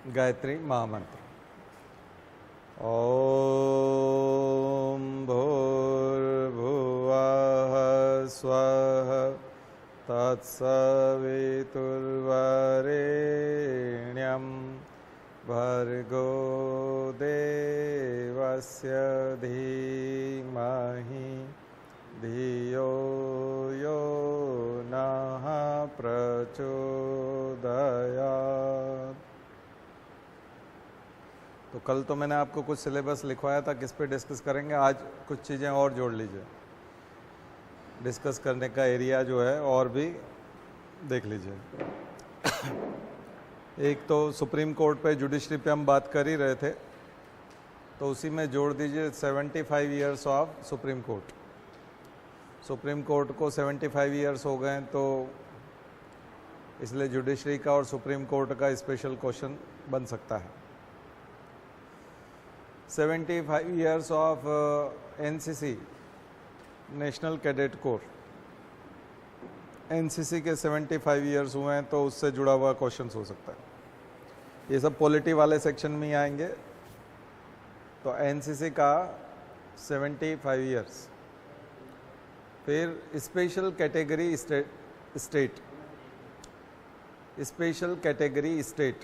गायत्री महामंत्र। ओम भूर्भुवः स्वः तत्सवितुर्वरेण्यं भर्गो देवस्य धीमहि धियो यो नः प्रचोदयात्। तो कल तो मैंने आपको कुछ सिलेबस लिखवाया था, किस पे डिस्कस करेंगे। आज कुछ चीज़ें और जोड़ लीजिए, डिस्कस करने का एरिया जो है और भी देख लीजिए। एक तो सुप्रीम कोर्ट पे, जुडिशरी पे हम बात कर ही रहे थे, तो उसी में जोड़ दीजिए 75 years of supreme court. Supreme court को 75 ईयर्स हो गए, तो इसलिए जुडिशरी का और सुप्रीम कोर्ट का स्पेशल क्वेश्चन बन सकता है। 75 years of NCC, national cadet corps. NCC के 75 ईयर्स हुए हैं, तो उससे जुड़ा हुआ क्वेश्चन हो सकता है। ये सब पॉलिटी वाले सेक्शन में ही आएंगे। तो एनसीसी का 75 ईयर्स। फिर special category state, special category state.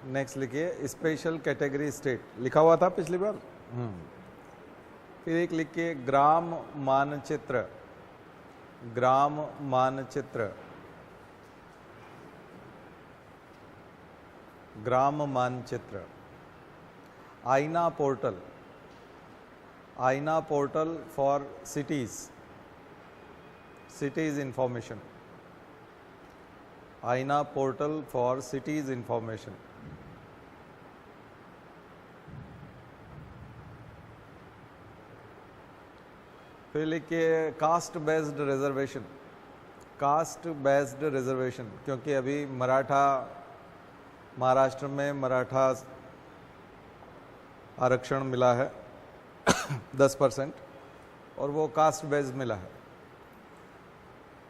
Next लिखिए स्पेशल कैटेगरी स्टेट, लिखा हुआ था पिछली बार। फिर एक लिखिए ग्राम मानचित्र, ग्राम मानचित्र, ग्राम मानचित्र। आईना पोर्टल, आईना portal for cities, cities information, आईना पोर्टल फॉर सिटीज इंफॉर्मेशन। फिर लिखिए caste based reservation, caste based reservation, क्योंकि अभी मराठा, महाराष्ट्र में मराठा आरक्षण मिला है 10%, और वो कास्ट बेस्ड मिला है।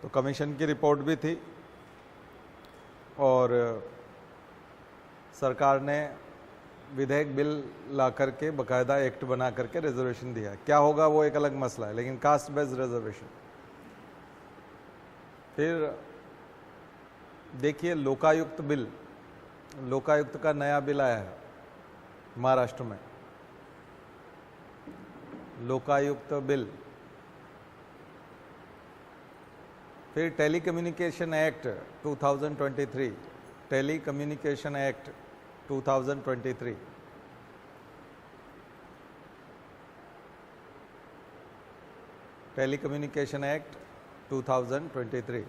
तो कमीशन की रिपोर्ट भी थी और सरकार ने विधेयक बिल ला करके बकायदा एक्ट बना करके रिजर्वेशन दिया। क्या होगा वो एक अलग मसला है, लेकिन कास्ट बेस्ड रिजर्वेशन। फिर देखिए लोकायुक्त बिल, लोकायुक्त का नया बिल आया है महाराष्ट्र में, लोकायुक्त बिल। फिर telecommunication act 2023, telecommunication act 2023। Telecommunication act 2023,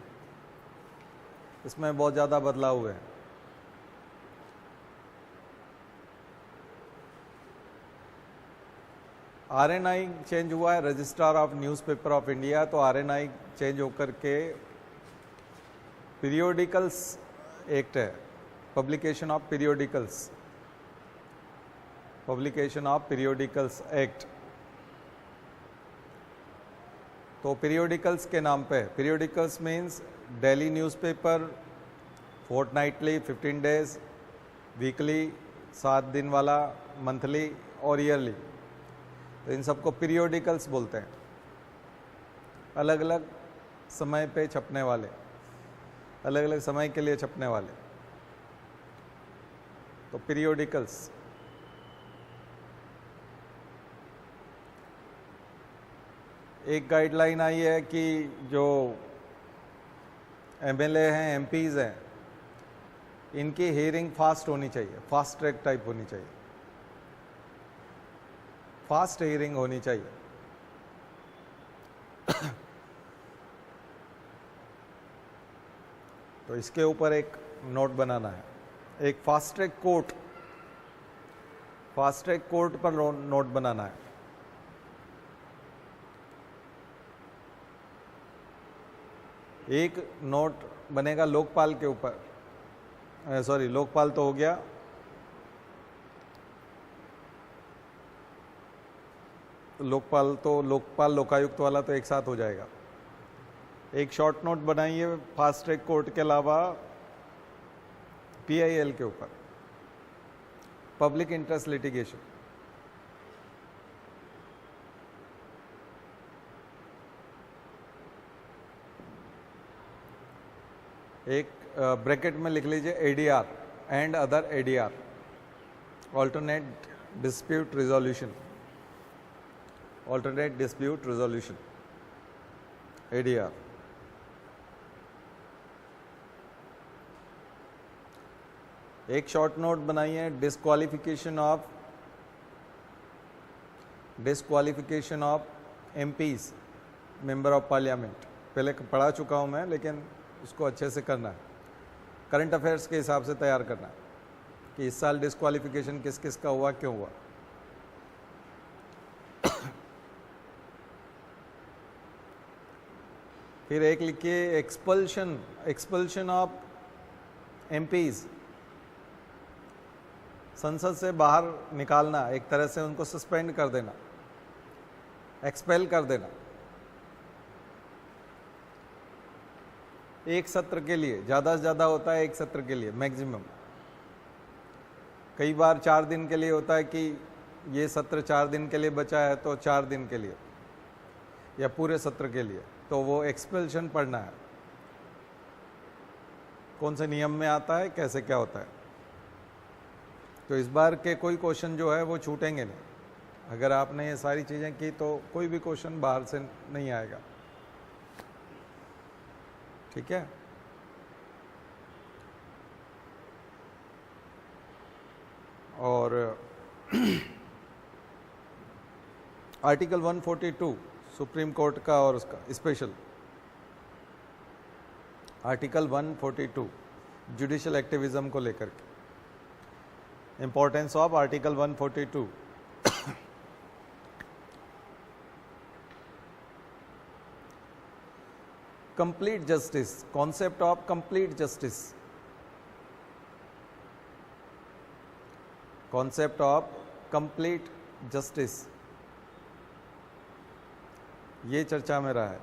इसमें बहुत ज़्यादा बदलाव हुए हैं। आरएनआई चेंज हुआ है, registrar of newspaper of India. तो आरएनआई चेंज होकर के पीरियोडिकल्स एक्ट है, publication of periodicals, publication of periodicals act. तो पीरियोडिकल्स के नाम पे, periodicals means daily newspaper, fortnightly 15 days, weekly 7 दिन वाला, मंथली और ईयरली। तो इन सबको पीरियोडिकल्स बोलते हैं, अलग अलग समय पे छपने वाले, अलग अलग समय के लिए छपने वाले। तो पीरियोडिकल्स। एक गाइडलाइन आई है कि जो एमएलए हैं, एमपीज हैं, इनकी हियरिंग फास्ट होनी चाहिए, फास्ट ट्रैक टाइप होनी चाहिए, फास्ट हियरिंग होनी चाहिए। तो इसके ऊपर एक नोट बनाना है, एक fast track court, fast track court पर नोट बनाना है। एक नोट बनेगा लोकपाल के ऊपर, सॉरी लोकपाल तो हो गया, लोकपाल तो लोकपाल लोकायुक्त वाला तो एक साथ हो जाएगा। एक शॉर्ट नोट बनाइए फास्ट ट्रैक कोर्ट के अलावा पीआईएल के ऊपर, पब्लिक इंटरेस्ट लिटिगेशन। एक ब्रैकेट में लिख लीजिए ADR and other ADR, alternate dispute resolution, alternate dispute resolution, ADR. एक शॉर्ट नोट बनाइए, disqualification of MPs, member of parliament. पहले पढ़ा चुका हूं मैं, लेकिन उसको अच्छे से करना है, करंट अफेयर्स के हिसाब से तैयार करना है कि इस साल डिस्क्वालिफिकेशन किस किस का हुआ, क्यों हुआ। फिर एक लिखिए एक्सपल्शन ऑफ एमपीज, संसद से बाहर निकालना, एक तरह से उनको सस्पेंड कर देना, एक्सपेल कर देना, एक सत्र के लिए, ज़्यादा से ज़्यादा होता है एक सत्र के लिए मैक्सिमम। कई बार 4 दिन के लिए होता है कि ये सत्र 4 दिन के लिए बचा है तो 4 दिन के लिए या पूरे सत्र के लिए, तो वो एक्सपेल्शन पढ़ना है, कौन से नियम में आता है, कैसे क्या होता है। तो इस बार के कोई क्वेश्चन जो है वो छूटेंगे नहीं। अगर आपने ये सारी चीज़ें की तो कोई भी क्वेश्चन बाहर से नहीं आएगा, ठीक है। और आर्टिकल 142 सुप्रीम कोर्ट का और उसका स्पेशल, आर्टिकल 142 जुडिशियल एक्टिविज्म को लेकर के, importance of article 142। Complete justice, concept of complete justice, concept of complete justice, ये चर्चा में रहा है।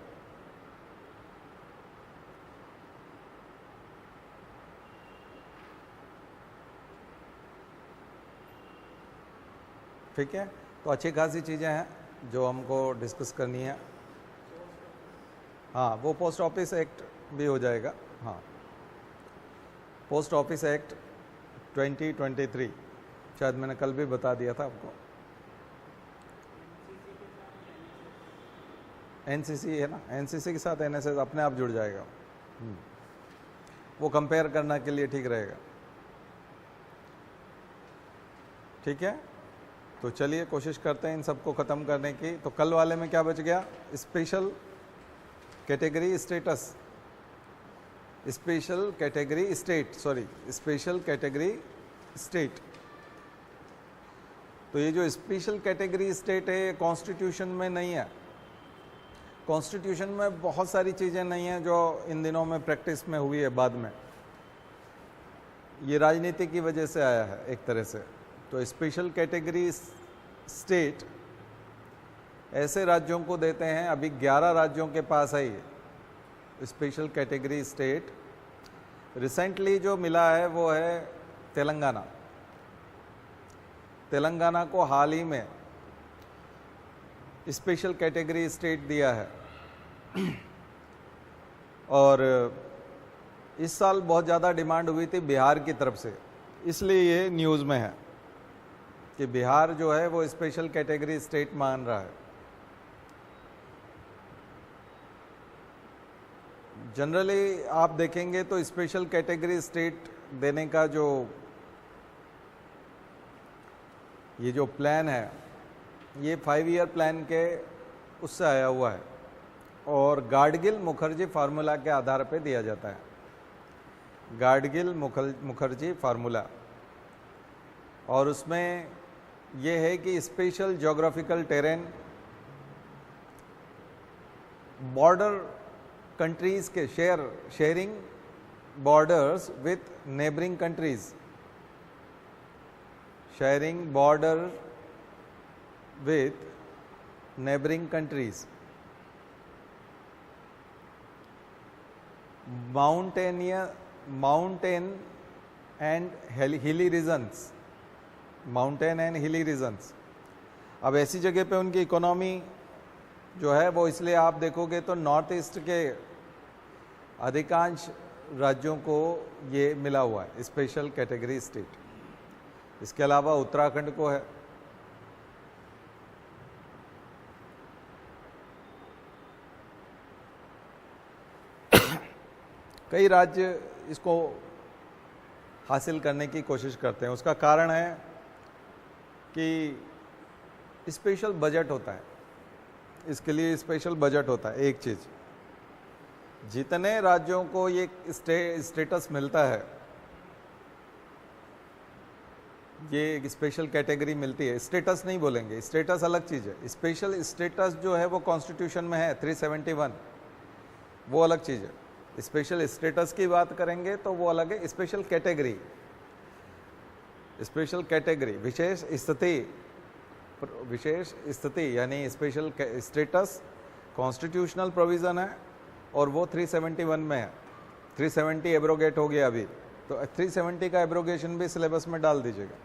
ठीक है, तो अच्छी खासी चीज़ें हैं जो हमको डिस्कस करनी है। हाँ, वो पोस्ट ऑफिस एक्ट भी हो जाएगा। हाँ, पोस्ट ऑफिस एक्ट 2023, शायद मैंने कल भी बता दिया था आपको। एनसीसी है ना, एनसीसी के साथ एनएसएस अपने आप जुड़ जाएगा। वो कंपेयर करना के लिए ठीक रहेगा। ठीक है, तो चलिए कोशिश करते हैं इन सबको ख़त्म करने की। तो कल वाले में क्या बच गया? Special category status, special category state, sorry special category state. तो ये जो स्पेशल कैटेगरी स्टेट है, कॉन्स्टिट्यूशन में नहीं है। कॉन्स्टिट्यूशन में बहुत सारी चीज़ें नहीं हैं जो इन दिनों में प्रैक्टिस में हुई है बाद में, ये राजनीति की वजह से आया है एक तरह से। तो स्पेशल कैटेगरी स्टेट ऐसे राज्यों को देते हैं, अभी 11 राज्यों के पास है ये स्पेशल कैटेगरी स्टेट। रिसेंटली जो मिला है वो है तेलंगाना। तेलंगाना को हाल ही में स्पेशल कैटेगरी स्टेट दिया है। और इस साल बहुत ज़्यादा डिमांड हुई थी बिहार की तरफ से, इसलिए ये न्यूज़ में है कि बिहार जो है वो स्पेशल कैटेगरी स्टेट मान रहा है। जनरली आप देखेंगे तो स्पेशल कैटेगरी स्टेट देने का ये जो प्लान है, ये 5 ईयर प्लान के उससे आया हुआ है और गाडगिल मुखर्जी फार्मूला के आधार पे दिया जाता है। गाडगिल मुखर्जी फार्मूला, और उसमें ये है कि special geographical terrain, border countries के sharing borders with neighbouring countries, sharing border with neighboring countries, mountain and hilly regions, mountain and hilly regions. अब ऐसी जगह पे उनकी इकोनॉमी जो है वो, इसलिए आप देखोगे तो नॉर्थ ईस्ट के अधिकांश राज्यों को ये मिला हुआ है स्पेशल कैटेगरी स्टेट। इसके अलावा उत्तराखंड को है। कई राज्य इसको हासिल करने की कोशिश करते हैं। उसका कारण है कि स्पेशल बजट होता है, इसके लिए स्पेशल बजट होता है। एक चीज, जितने राज्यों को ये स्टेटस मिलता है, ये स्पेशल कैटेगरी मिलती है, स्टेटस नहीं बोलेंगे, स्टेटस अलग चीज है। स्पेशल स्टेटस जो है वो कॉन्स्टिट्यूशन में है 371, वो अलग चीज है। स्पेशल स्टेटस की बात करेंगे तो वो अलग है। स्पेशल कैटेगरी, स्पेशल कैटेगरी विशेष स्थिति यानी स्पेशल स्टेटस कॉन्स्टिट्यूशनल प्रोविजन है और वो 371 में है। 370 एब्रोगेट हो गया अभी, तो 370 का एब्रोगेशन भी सिलेबस में डाल दीजिएगा।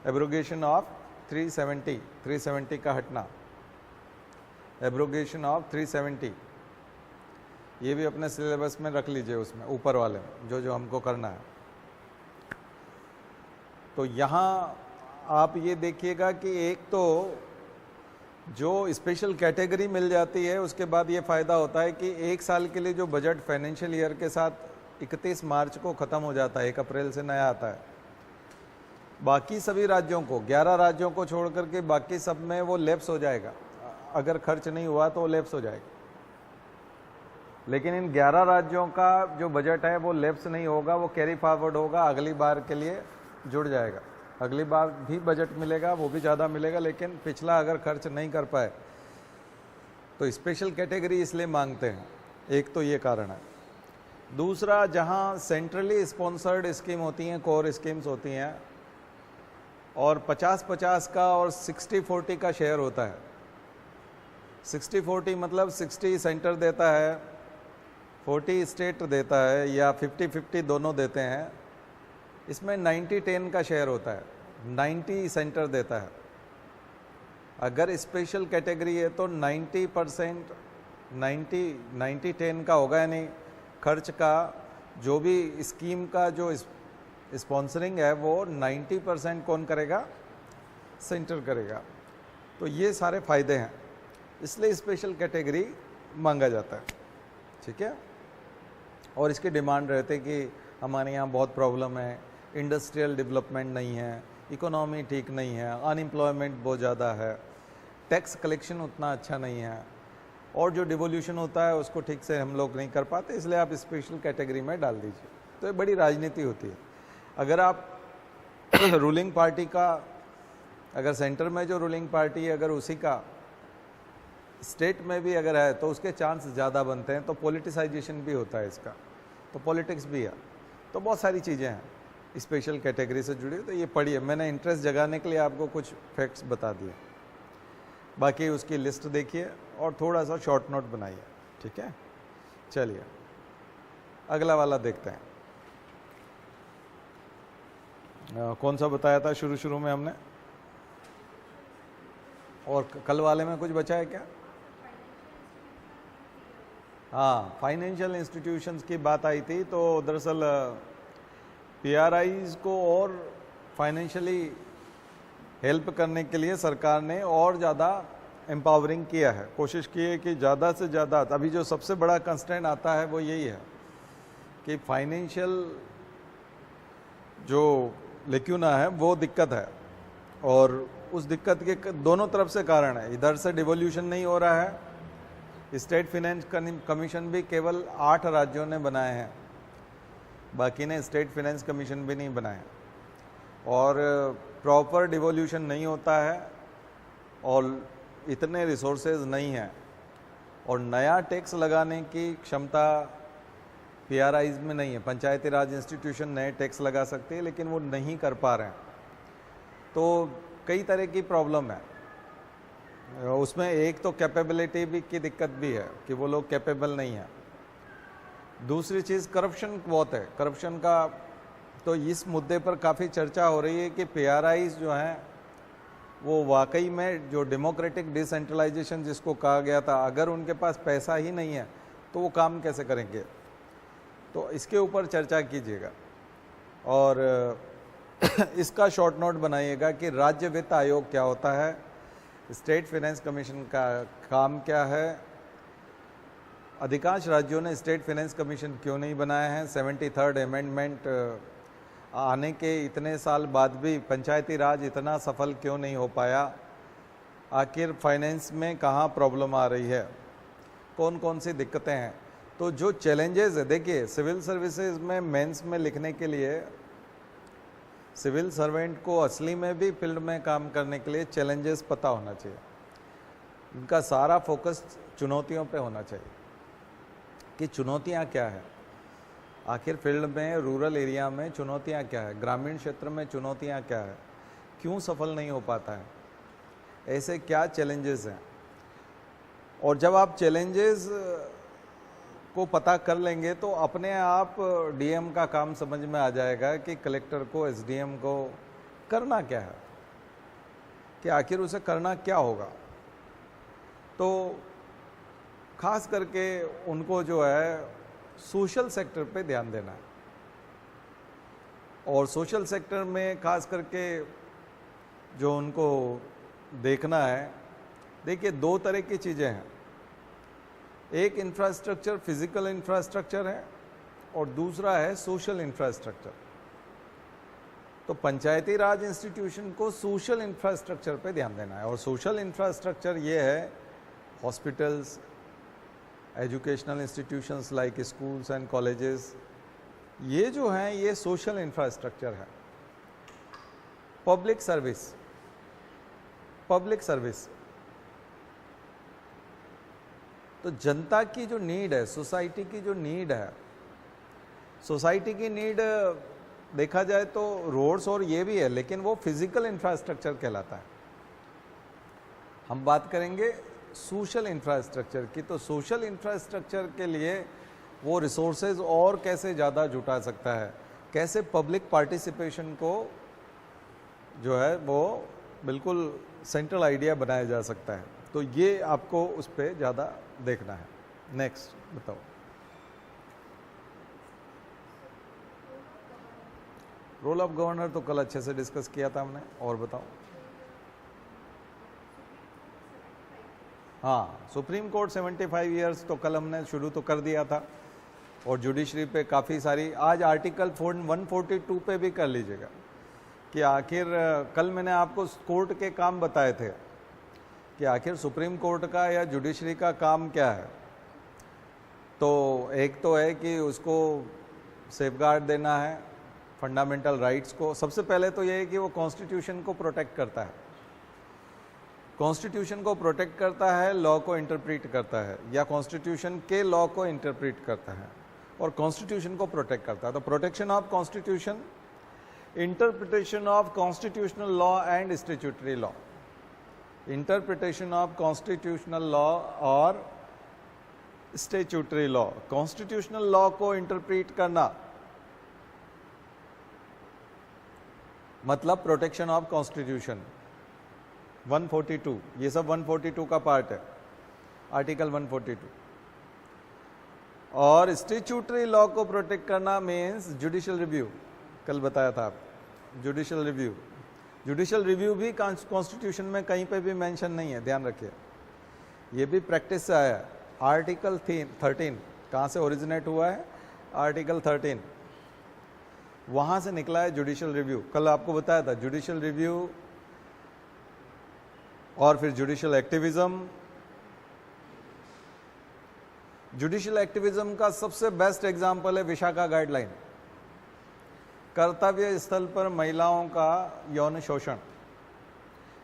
एब्रोगेशन ऑफ 370 का हटना, एब्रोगेशन ऑफ 370, ये भी अपने सिलेबस में रख लीजिए, उसमें ऊपर वाले में जो जो हमको करना है। तो यहाँ आप ये देखिएगा कि एक तो जो स्पेशल कैटेगरी मिल जाती है, उसके बाद ये फ़ायदा होता है कि एक साल के लिए जो बजट फाइनेंशियल ईयर के साथ 31 मार्च को ख़त्म हो जाता है, 1 अप्रैल से नया आता है। बाकी सभी राज्यों को, 11 राज्यों को छोड़ करके बाकी सब में वो लैप्स हो जाएगा। अगर खर्च नहीं हुआ तो वो लैप्स हो जाएगा। लेकिन इन 11 राज्यों का जो बजट है वो लैप्स नहीं होगा, वो कैरी फॉरवर्ड होगा, अगली बार के लिए जुड़ जाएगा। अगली बार भी बजट मिलेगा, वो भी ज़्यादा मिलेगा, लेकिन पिछला अगर खर्च नहीं कर पाए तो स्पेशल कैटेगरी इसलिए मांगते हैं। एक तो ये कारण है। दूसरा, जहाँ सेंट्रली स्पॉन्सर्ड स्कीम होती हैं, कोर स्कीम्स होती हैं, और 50-50 का और 60-40 का शेयर होता है। 60-40 मतलब 60 सेंटर देता है, 40 स्टेट देता है, या 50-50 दोनों देते हैं। इसमें 90-10 का शेयर होता है, 90 सेंटर देता है। अगर स्पेशल कैटेगरी है तो 90% 90-10 का होगा, यानी खर्च का जो भी स्कीम का जो स्पॉन्सरिंग है वो 90% कौन करेगा? सेंटर करेगा। तो ये सारे फायदे हैं, इसलिए स्पेशल कैटेगरी मांगा जाता है। ठीक है। और इसकी डिमांड रहती है कि हमारे यहाँ बहुत प्रॉब्लम है, इंडस्ट्रियल डेवलपमेंट नहीं है, इकोनॉमी ठीक नहीं है, अनएम्प्लॉयमेंट बहुत ज़्यादा है, टैक्स कलेक्शन उतना अच्छा नहीं है, और जो डिवोल्यूशन होता है उसको ठीक से हम लोग नहीं कर पाते, इसलिए आप स्पेशल कैटेगरी में डाल दीजिए। तो ये बड़ी राजनीति होती है। अगर आप रूलिंग पार्टी का, अगर सेंटर में जो रूलिंग पार्टी है अगर उसी का स्टेट में भी अगर है तो उसके चांस ज़्यादा बनते हैं। तो पॉलिटिसाइजेशन भी होता है इसका, तो पॉलिटिक्स भी है। तो बहुत सारी चीज़ें हैं स्पेशल कैटेगरी से जुड़ी। तो ये पढ़िए, मैंने इंटरेस्ट जगाने के लिए आपको कुछ फैक्ट्स बता दिए, बाकी उसकी लिस्ट देखिए और थोड़ा सा शॉर्ट नोट बनाइए। ठीक है, चलिए अगला वाला देखते हैं। कौन सा बताया था शुरू में हमने, और कल वाले में कुछ बचा है क्या? हाँ, फाइनेंशियल इंस्टीट्यूशंस की बात आई थी। तो दरअसल पीआरआईज को और फाइनेंशियली हेल्प करने के लिए सरकार ने और ज़्यादा एम्पावरिंग किया है, कोशिश की है कि ज़्यादा से ज़्यादा। अभी जो सबसे बड़ा कंस्ट्रेंट आता है वो यही है कि फाइनेंशियल जो लेक्यूना है वो दिक्कत है, और उस दिक्कत के दोनों तरफ से कारण है। इधर से डिवोल्यूशन नहीं हो रहा है, स्टेट फाइनेंस कमीशन भी केवल 8 राज्यों ने बनाए हैं, बाकी ने स्टेट फाइनेंस कमीशन भी नहीं बनाए, और प्रॉपर डिवोल्यूशन नहीं होता है, और इतने रिसोर्सेज नहीं हैं, और नया टैक्स लगाने की क्षमता पीआरआईज में नहीं है। पंचायती राज इंस्टीट्यूशन नए टैक्स लगा सकते हैं, लेकिन वो नहीं कर पा रहे हैं। तो कई तरह की प्रॉब्लम है उसमें। एक तो कैपेबिलिटी भी की दिक्कत भी है कि वो लोग कैपेबल नहीं है। दूसरी चीज़ करप्शन बहुत है, करप्शन का तो इस मुद्दे पर काफ़ी चर्चा हो रही है कि पीआरआईज जो हैं वो वाकई में जो डेमोक्रेटिक डिसेंट्रलाइजेशन जिसको कहा गया था, अगर उनके पास पैसा ही नहीं है तो वो काम कैसे करेंगे। तो इसके ऊपर चर्चा कीजिएगा और इसका शॉर्ट नोट बनाइएगा कि राज्य वित्त आयोग क्या होता है, स्टेट फाइनेंस कमीशन का काम क्या है, अधिकांश राज्यों ने स्टेट फाइनेंस कमीशन क्यों नहीं बनाए हैं, 73rd अमेंडमेंट आने के इतने साल बाद भी पंचायती राज इतना सफल क्यों नहीं हो पाया, आखिर फाइनेंस में कहाँ प्रॉब्लम आ रही है, कौन कौन सी दिक्कतें हैं। तो जो चैलेंजेस है, देखिए सिविल सर्विसेज में मेंस में लिखने के लिए सिविल सर्वेंट को असली में भी फील्ड में काम करने के लिए चैलेंजेस पता होना चाहिए। इनका सारा फोकस चुनौतियों पे होना चाहिए कि चुनौतियां क्या है, आखिर फील्ड में रूरल एरिया में चुनौतियां क्या है, ग्रामीण क्षेत्र में चुनौतियां क्या है, क्यों सफल नहीं हो पाता है, ऐसे क्या चैलेंजेस हैं। और जब आप चैलेंजेस को पता कर लेंगे तो अपने आप डीएम का काम समझ में आ जाएगा कि कलेक्टर को, एसडीएम को करना क्या है, कि आखिर उसे करना क्या होगा। तो खास करके उनको जो है सोशल सेक्टर पे ध्यान देना है, और सोशल सेक्टर में खास करके जो उनको देखना है, देखिए दो तरह की चीज़ें हैं, एक इंफ्रास्ट्रक्चर फिजिकल इंफ्रास्ट्रक्चर है और दूसरा है सोशल इंफ्रास्ट्रक्चर। तो पंचायती राज इंस्टीट्यूशन को सोशल इंफ्रास्ट्रक्चर पे ध्यान देना है, और सोशल इंफ्रास्ट्रक्चर ये है hospitals, educational institutions like schools and colleges, ये जो हैं ये सोशल इंफ्रास्ट्रक्चर है। पब्लिक सर्विस, पब्लिक सर्विस तो जनता की जो नीड है, सोसाइटी की जो नीड है, सोसाइटी की नीड देखा जाए तो रोड्स और ये भी है, लेकिन वो फिजिकल इंफ्रास्ट्रक्चर कहलाता है। हम बात करेंगे सोशल इंफ्रास्ट्रक्चर की। तो सोशल इंफ्रास्ट्रक्चर के लिए वो रिसोर्सेज और कैसे ज़्यादा जुटा सकता है, कैसे पब्लिक पार्टिसिपेशन को जो है वो बिल्कुल सेंट्रल आइडिया बनाया जा सकता है। तो ये आपको उस पर ज़्यादा देखना है। नेक्स्ट बताओ। रोल ऑफ गवर्नर तो कल अच्छे से डिस्कस किया था हमने, और बताओ। हाँ, सुप्रीम कोर्ट 75 ईयर्स तो कल हमने शुरू तो कर दिया था, और जुडिशरी पे काफ़ी सारी, आज आर्टिकल 142 पे भी कर लीजिएगा कि आखिर कल मैंने आपको कोर्ट के काम बताए थे कि आखिर सुप्रीम कोर्ट का या जुडिशरी का काम क्या है। तो एक तो है कि उसको सेफगार्ड देना है फंडामेंटल राइट्स को। सबसे पहले तो ये है कि वो कॉन्स्टिट्यूशन को प्रोटेक्ट करता है, कॉन्स्टिट्यूशन को प्रोटेक्ट करता है, लॉ को इंटरप्रेट करता है, या कॉन्स्टिट्यूशन के लॉ को इंटरप्रेट करता है और कॉन्स्टिट्यूशन को प्रोटेक्ट करता है। तो protection of constitution, interpretation of constitutional law and statutory law, interpretation of constitutional law और स्टैट्यूटरी लॉ। कॉन्स्टिट्यूशनल लॉ को इंटरप्रेट करना मतलब प्रोटेक्शन ऑफ कॉन्स्टिट्यूशन। 142, ये सब 142 का पार्ट है, आर्टिकल 142। और स्टैट्यूटरी लॉ को प्रोटेक्ट करना मीन्स जुडिशियल रिव्यू, कल बताया था आप, जुडिशियल रिव्यू। जुडिशियल रिव्यू भी कॉन्स्टिट्यूशन में कहीं पे भी मेंशन नहीं है, ध्यान रखिए, ये भी प्रैक्टिस से आया है। आर्टिकल 13 कहाँ से ओरिजिनेट हुआ है? आर्टिकल 13, वहाँ से निकला है जुडिशियल रिव्यू। कल आपको बताया था जुडिशियल रिव्यू और फिर जुडिशियल एक्टिविज्म। जुडिशियल एक्टिविज्म का सबसे बेस्ट एग्जाम्पल है विशाखा गाइडलाइन, कर्तव्य स्थल पर महिलाओं का यौन शोषण,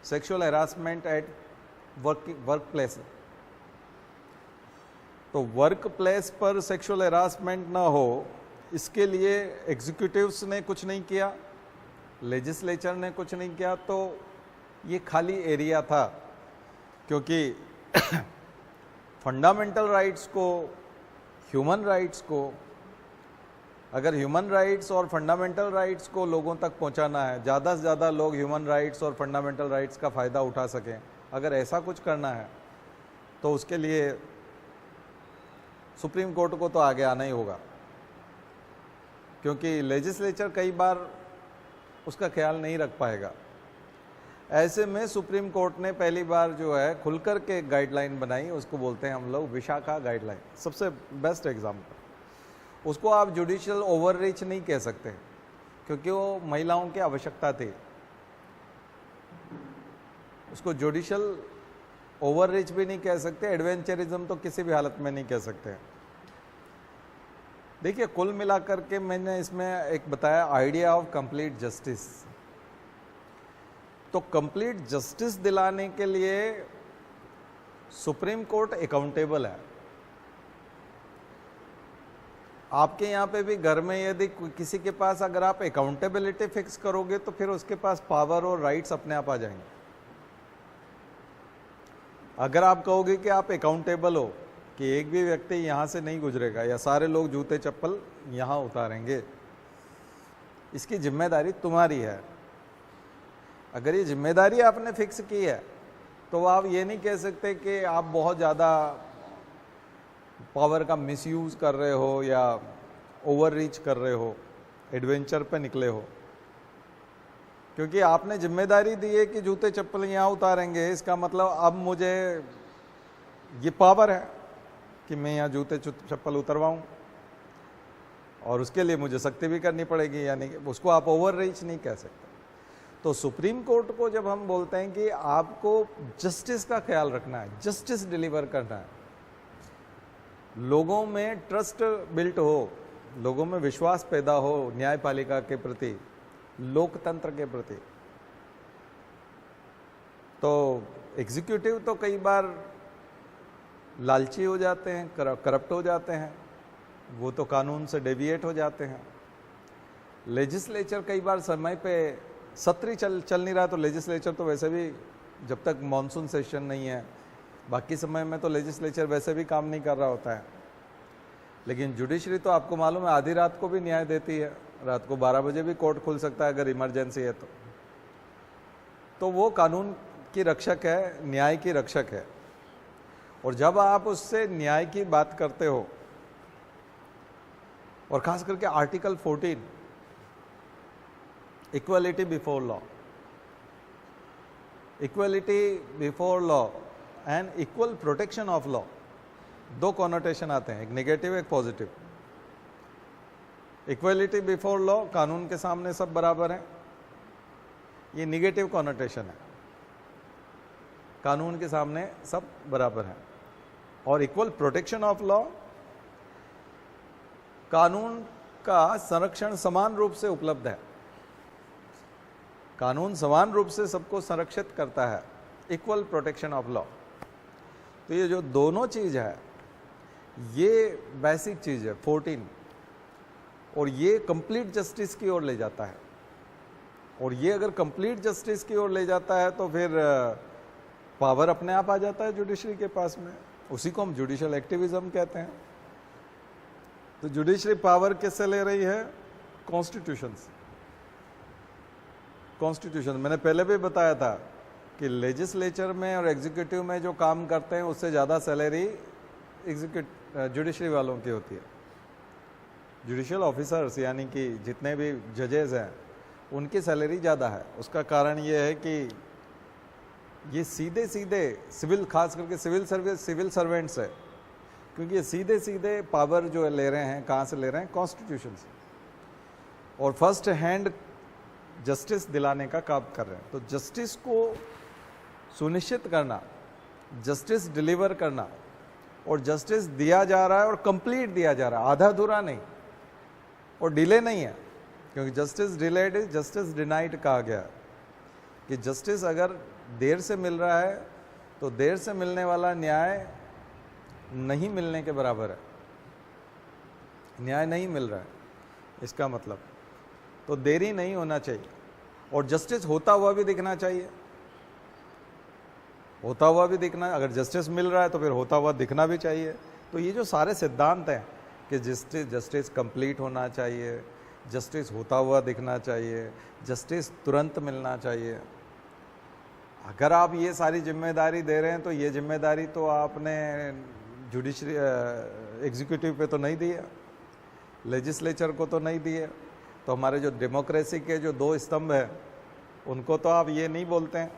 sexual harassment at work place. तो वर्क प्लेस पर सेक्सुअल हैरासमेंट ना हो, इसके लिए एग्जीक्यूटिव्स ने कुछ नहीं किया, लेजिस्लेचर ने कुछ नहीं किया, तो ये खाली एरिया था, क्योंकि फंडामेंटल राइट्स को, ह्यूमन राइट्स को अगर ह्यूमन राइट्स और फंडामेंटल राइट्स को लोगों तक पहुंचाना है, ज़्यादा से ज़्यादा लोग ह्यूमन राइट्स और फंडामेंटल राइट्स का फ़ायदा उठा सकें, अगर ऐसा कुछ करना है तो उसके लिए सुप्रीम कोर्ट को तो आगे आना ही होगा, क्योंकि लेजिस्लेचर कई बार उसका ख्याल नहीं रख पाएगा। ऐसे में सुप्रीम कोर्ट ने पहली बार जो है खुलकर के गाइडलाइन बनाई, उसको बोलते हैं हम लोग विशाखा गाइडलाइन, सबसे बेस्ट एग्जाम्पल। उसको आप जुडिशियल ओवररीच नहीं कह सकते, क्योंकि वो महिलाओं की आवश्यकता थी। उसको जुडिशियल ओवररीच भी नहीं कह सकते, एडवेंचरिज्म तो किसी भी हालत में नहीं कह सकते। देखिए, कुल मिलाकर के मैंने इसमें एक बताया आइडिया ऑफ कंप्लीट जस्टिस। तो कंप्लीट जस्टिस दिलाने के लिए सुप्रीम कोर्ट अकाउंटेबल है। आपके यहाँ पे भी घर में यदि किसी के पास अगर आप अकाउंटेबिलिटी फिक्स करोगे तो फिर उसके पास पावर और राइट्स अपने आप आ जाएंगे। अगर आप कहोगे कि आप अकाउंटेबल हो कि एक भी व्यक्ति यहाँ से नहीं गुजरेगा या सारे लोग जूते चप्पल यहाँ उतारेंगे, इसकी जिम्मेदारी तुम्हारी है। अगर ये जिम्मेदारी आपने फिक्स की है तो आप ये नहीं कह सकते कि आप बहुत ज़्यादा पावर का मिसयूज कर रहे हो या ओवररीच कर रहे हो, एडवेंचर पे निकले हो। क्योंकि आपने जिम्मेदारी दी है कि जूते चप्पल यहाँ उतारेंगे, इसका मतलब अब मुझे ये पावर है कि मैं यहाँ जूते चप्पल उतरवाऊँ, और उसके लिए मुझे सख्ती भी करनी पड़ेगी, यानी कि उसको आप ओवररीच नहीं कह सकते। तो सुप्रीम कोर्ट को जब हम बोलते हैं कि आपको जस्टिस का ख्याल रखना है, जस्टिस डिलीवर करना है, लोगों में ट्रस्ट बिल्ट हो, लोगों में विश्वास पैदा हो न्यायपालिका के प्रति, लोकतंत्र के प्रति, तो एग्जीक्यूटिव तो कई बार लालची हो जाते हैं, करप्ट हो जाते हैं, वो तो कानून से डेविएट हो जाते हैं। लेजिस्लेचर कई बार समय पे सत्र ही चल नहीं रहा, तो लेजिस्लेचर तो वैसे भी जब तक मॉनसून सेशन नहीं है, बाकी समय में तो लेजिस्लेचर वैसे भी काम नहीं कर रहा होता है। लेकिन जुडिशरी तो आपको मालूम है आधी रात को भी न्याय देती है, रात को 12 बजे भी कोर्ट खुल सकता है अगर इमरजेंसी है तो वो कानून की रक्षक है, न्याय की रक्षक है। और जब आप उससे न्याय की बात करते हो, और खास करके article 14 equality before law, equality before law and equal protection of law, दो कॉनोटेशन आते हैं, एक नेगेटिव एक पॉजिटिव। इक्वलिटी बिफोर लॉ, कानून के सामने सब बराबर हैं, ये नेगेटिव कॉनोटेशन है, कानून के सामने सब बराबर हैं। और इक्वल प्रोटेक्शन ऑफ लॉ, कानून का संरक्षण समान रूप से उपलब्ध है, कानून समान रूप से सबको संरक्षित करता है, इक्वल प्रोटेक्शन ऑफ लॉ। तो ये जो दोनों चीज है, ये बेसिक चीज है 14, और ये कंप्लीट जस्टिस की ओर ले जाता है। और ये अगर कंप्लीट जस्टिस की ओर ले जाता है तो फिर पावर अपने आप आ जाता है जुडिशरी के पास में, उसी को हम जुडिशियल एक्टिविज्म कहते हैं। तो जुडिशरी पावर किससे ले रही है? कॉन्स्टिट्यूशन से। कॉन्स्टिट्यूशन, मैंने पहले भी बताया था कि लेजिस्लेचर में और एग्जीक्यूटिव में जो काम करते हैं उससे ज़्यादा सैलरी जुडिशरी वालों की होती है। जुडिशियल ऑफिसर्स यानी कि जितने भी जजेस हैं उनकी सैलरी ज़्यादा है। उसका कारण ये है कि ये सीधे सीधे सिविल, खास करके सिविल सर्वेंट्स है, क्योंकि ये सीधे सीधे पावर जो ले रहे हैं, कहाँ से ले रहे हैं? कॉन्स्टिट्यूशन से, और फर्स्ट हैंड जस्टिस दिलाने का काम कर रहे हैं। तो जस्टिस को सुनिश्चित करना, जस्टिस डिलीवर करना, और जस्टिस दिया जा रहा है और कंप्लीट दिया जा रहा है, आधा अधूरा नहीं और डिले नहीं है। क्योंकि justice delayed is justice denied कहा गया कि जस्टिस अगर देर से मिल रहा है तो देर से मिलने वाला न्याय नहीं मिलने के बराबर है, न्याय नहीं मिल रहा है इसका मतलब। तो देरी नहीं होना चाहिए, और जस्टिस होता हुआ भी दिखना चाहिए, होता हुआ भी दिखना। अगर जस्टिस मिल रहा है तो फिर होता हुआ दिखना भी चाहिए। तो ये जो सारे सिद्धांत हैं, कि जस्टिस कंप्लीट होना चाहिए, जस्टिस होता हुआ दिखना चाहिए, जस्टिस तुरंत मिलना चाहिए। अगर आप ये सारी जिम्मेदारी दे रहे हैं तो ये जिम्मेदारी तो आपने जुडिशरी एग्जीक्यूटिव पे तो नहीं दी है, लेजिस्लेचर को तो नहीं दी है। तो हमारे जो डेमोक्रेसी के जो दो स्तंभ हैं उनको तो आप ये नहीं बोलते हैं,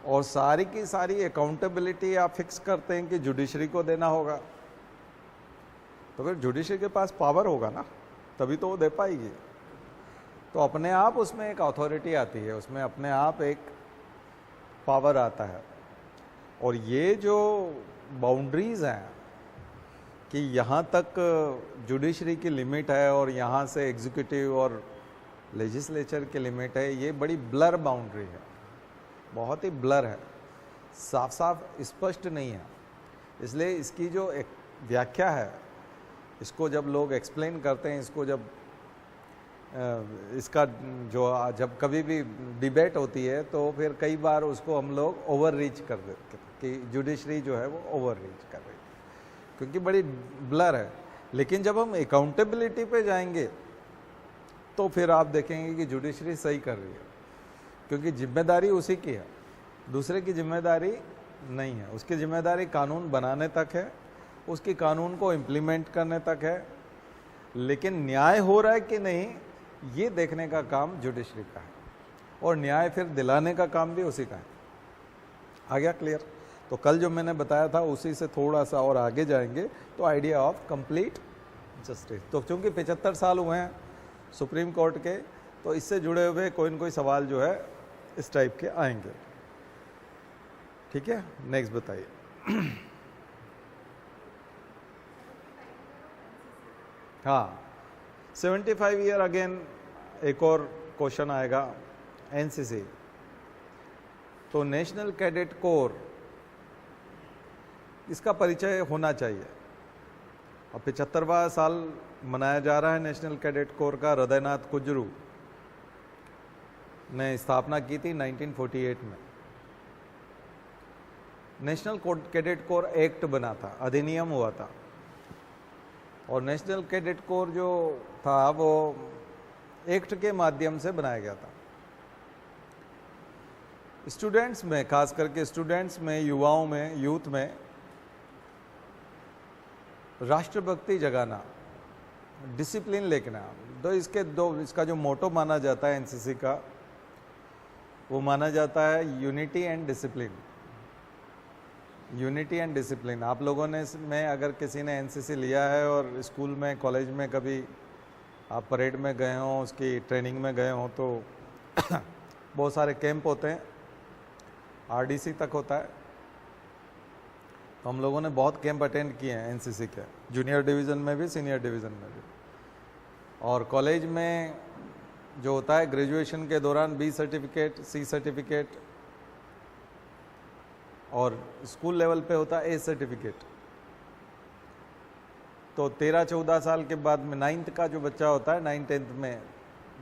और सारी की सारी अकाउंटेबिलिटी आप फिक्स करते हैं कि जुडिशरी को देना होगा। तो फिर जुडिशरी के पास पावर होगा ना, तभी तो वो दे पाएगी। तो अपने आप उसमें एक अथॉरिटी आती है, उसमें अपने आप एक पावर आता है। और ये जो बाउंड्रीज हैं कि यहाँ तक जुडिशरी की लिमिट है और यहाँ से एग्जीक्यूटिव और लेजिस्लेचर की लिमिट है, ये बड़ी ब्लर बाउंड्री है, बहुत ही ब्लर है, साफ साफ स्पष्ट नहीं है। इसलिए इसकी जो एक व्याख्या है, इसको जब लोग एक्सप्लेन करते हैं, इसको जब इसका जो जब कभी भी डिबेट होती है तो फिर कई बार उसको हम लोग ओवर रीच कर देते कि जुडिशरी जो है वो ओवर रीच कर रही है, क्योंकि बड़ी ब्लर है। लेकिन जब हम अकाउंटेबिलिटी पे जाएंगे तो फिर आप देखेंगे कि जुडिशरी सही कर रही है, क्योंकि जिम्मेदारी उसी की है, दूसरे की जिम्मेदारी नहीं है। उसकी जिम्मेदारी कानून बनाने तक है, उसकी कानून को इम्प्लीमेंट करने तक है, लेकिन न्याय हो रहा है कि नहीं ये देखने का काम जुडिशरी का है, और न्याय फिर दिलाने का काम भी उसी का है। आ गया क्लियर? तो कल जो मैंने बताया था उसी से थोड़ा सा और आगे जाएंगे तो आइडिया ऑफ कंप्लीट जस्टिस। तो चूंकि 75 साल हुए हैं सुप्रीम कोर्ट के, तो इससे जुड़े हुए कोई न कोई सवाल जो है इस टाइप के आएंगे। ठीक है, नेक्स्ट बताइए। हाँ, 75 ईयर अगेन एक और क्वेश्चन आएगा। एनसीसी तो नेशनल कैडेट कोर, इसका परिचय होना चाहिए। और 75वां साल मनाया जा रहा है नेशनल कैडेट कोर का। हृदयनाथ कुजरू ने स्थापना की थी 1948 में। नेशनल कैडेट कोर एक्ट बना था, अधिनियम हुआ था, और नेशनल कैडेट कोर जो था वो एक्ट के माध्यम से बनाया गया था। स्टूडेंट्स में, खास करके स्टूडेंट्स में, युवाओं में, यूथ में राष्ट्रभक्ति जगाना, डिसिप्लिन लेकर। तो इसका जो मोटो माना जाता है एनसीसी का, वो माना जाता है unity and discipline. Unity and discipline. आप लोगों ने में अगर किसी ने एनसीसी लिया है और स्कूल में, कॉलेज में कभी आप परेड में गए हों, उसकी ट्रेनिंग में गए हों, तो बहुत सारे कैंप होते हैं, आरडीसी तक होता है। तो हम लोगों ने बहुत कैंप अटेंड किए हैं एनसीसी के, जूनियर डिवीज़न में भी, सीनियर डिवीज़न में भी। और कॉलेज में जो होता है ग्रेजुएशन के दौरान बी सर्टिफिकेट, सी सर्टिफिकेट, और स्कूल लेवल पे होता है ए सर्टिफिकेट। तो 13-14 साल के बाद में 9th का जो बच्चा होता है, 9th-10th में,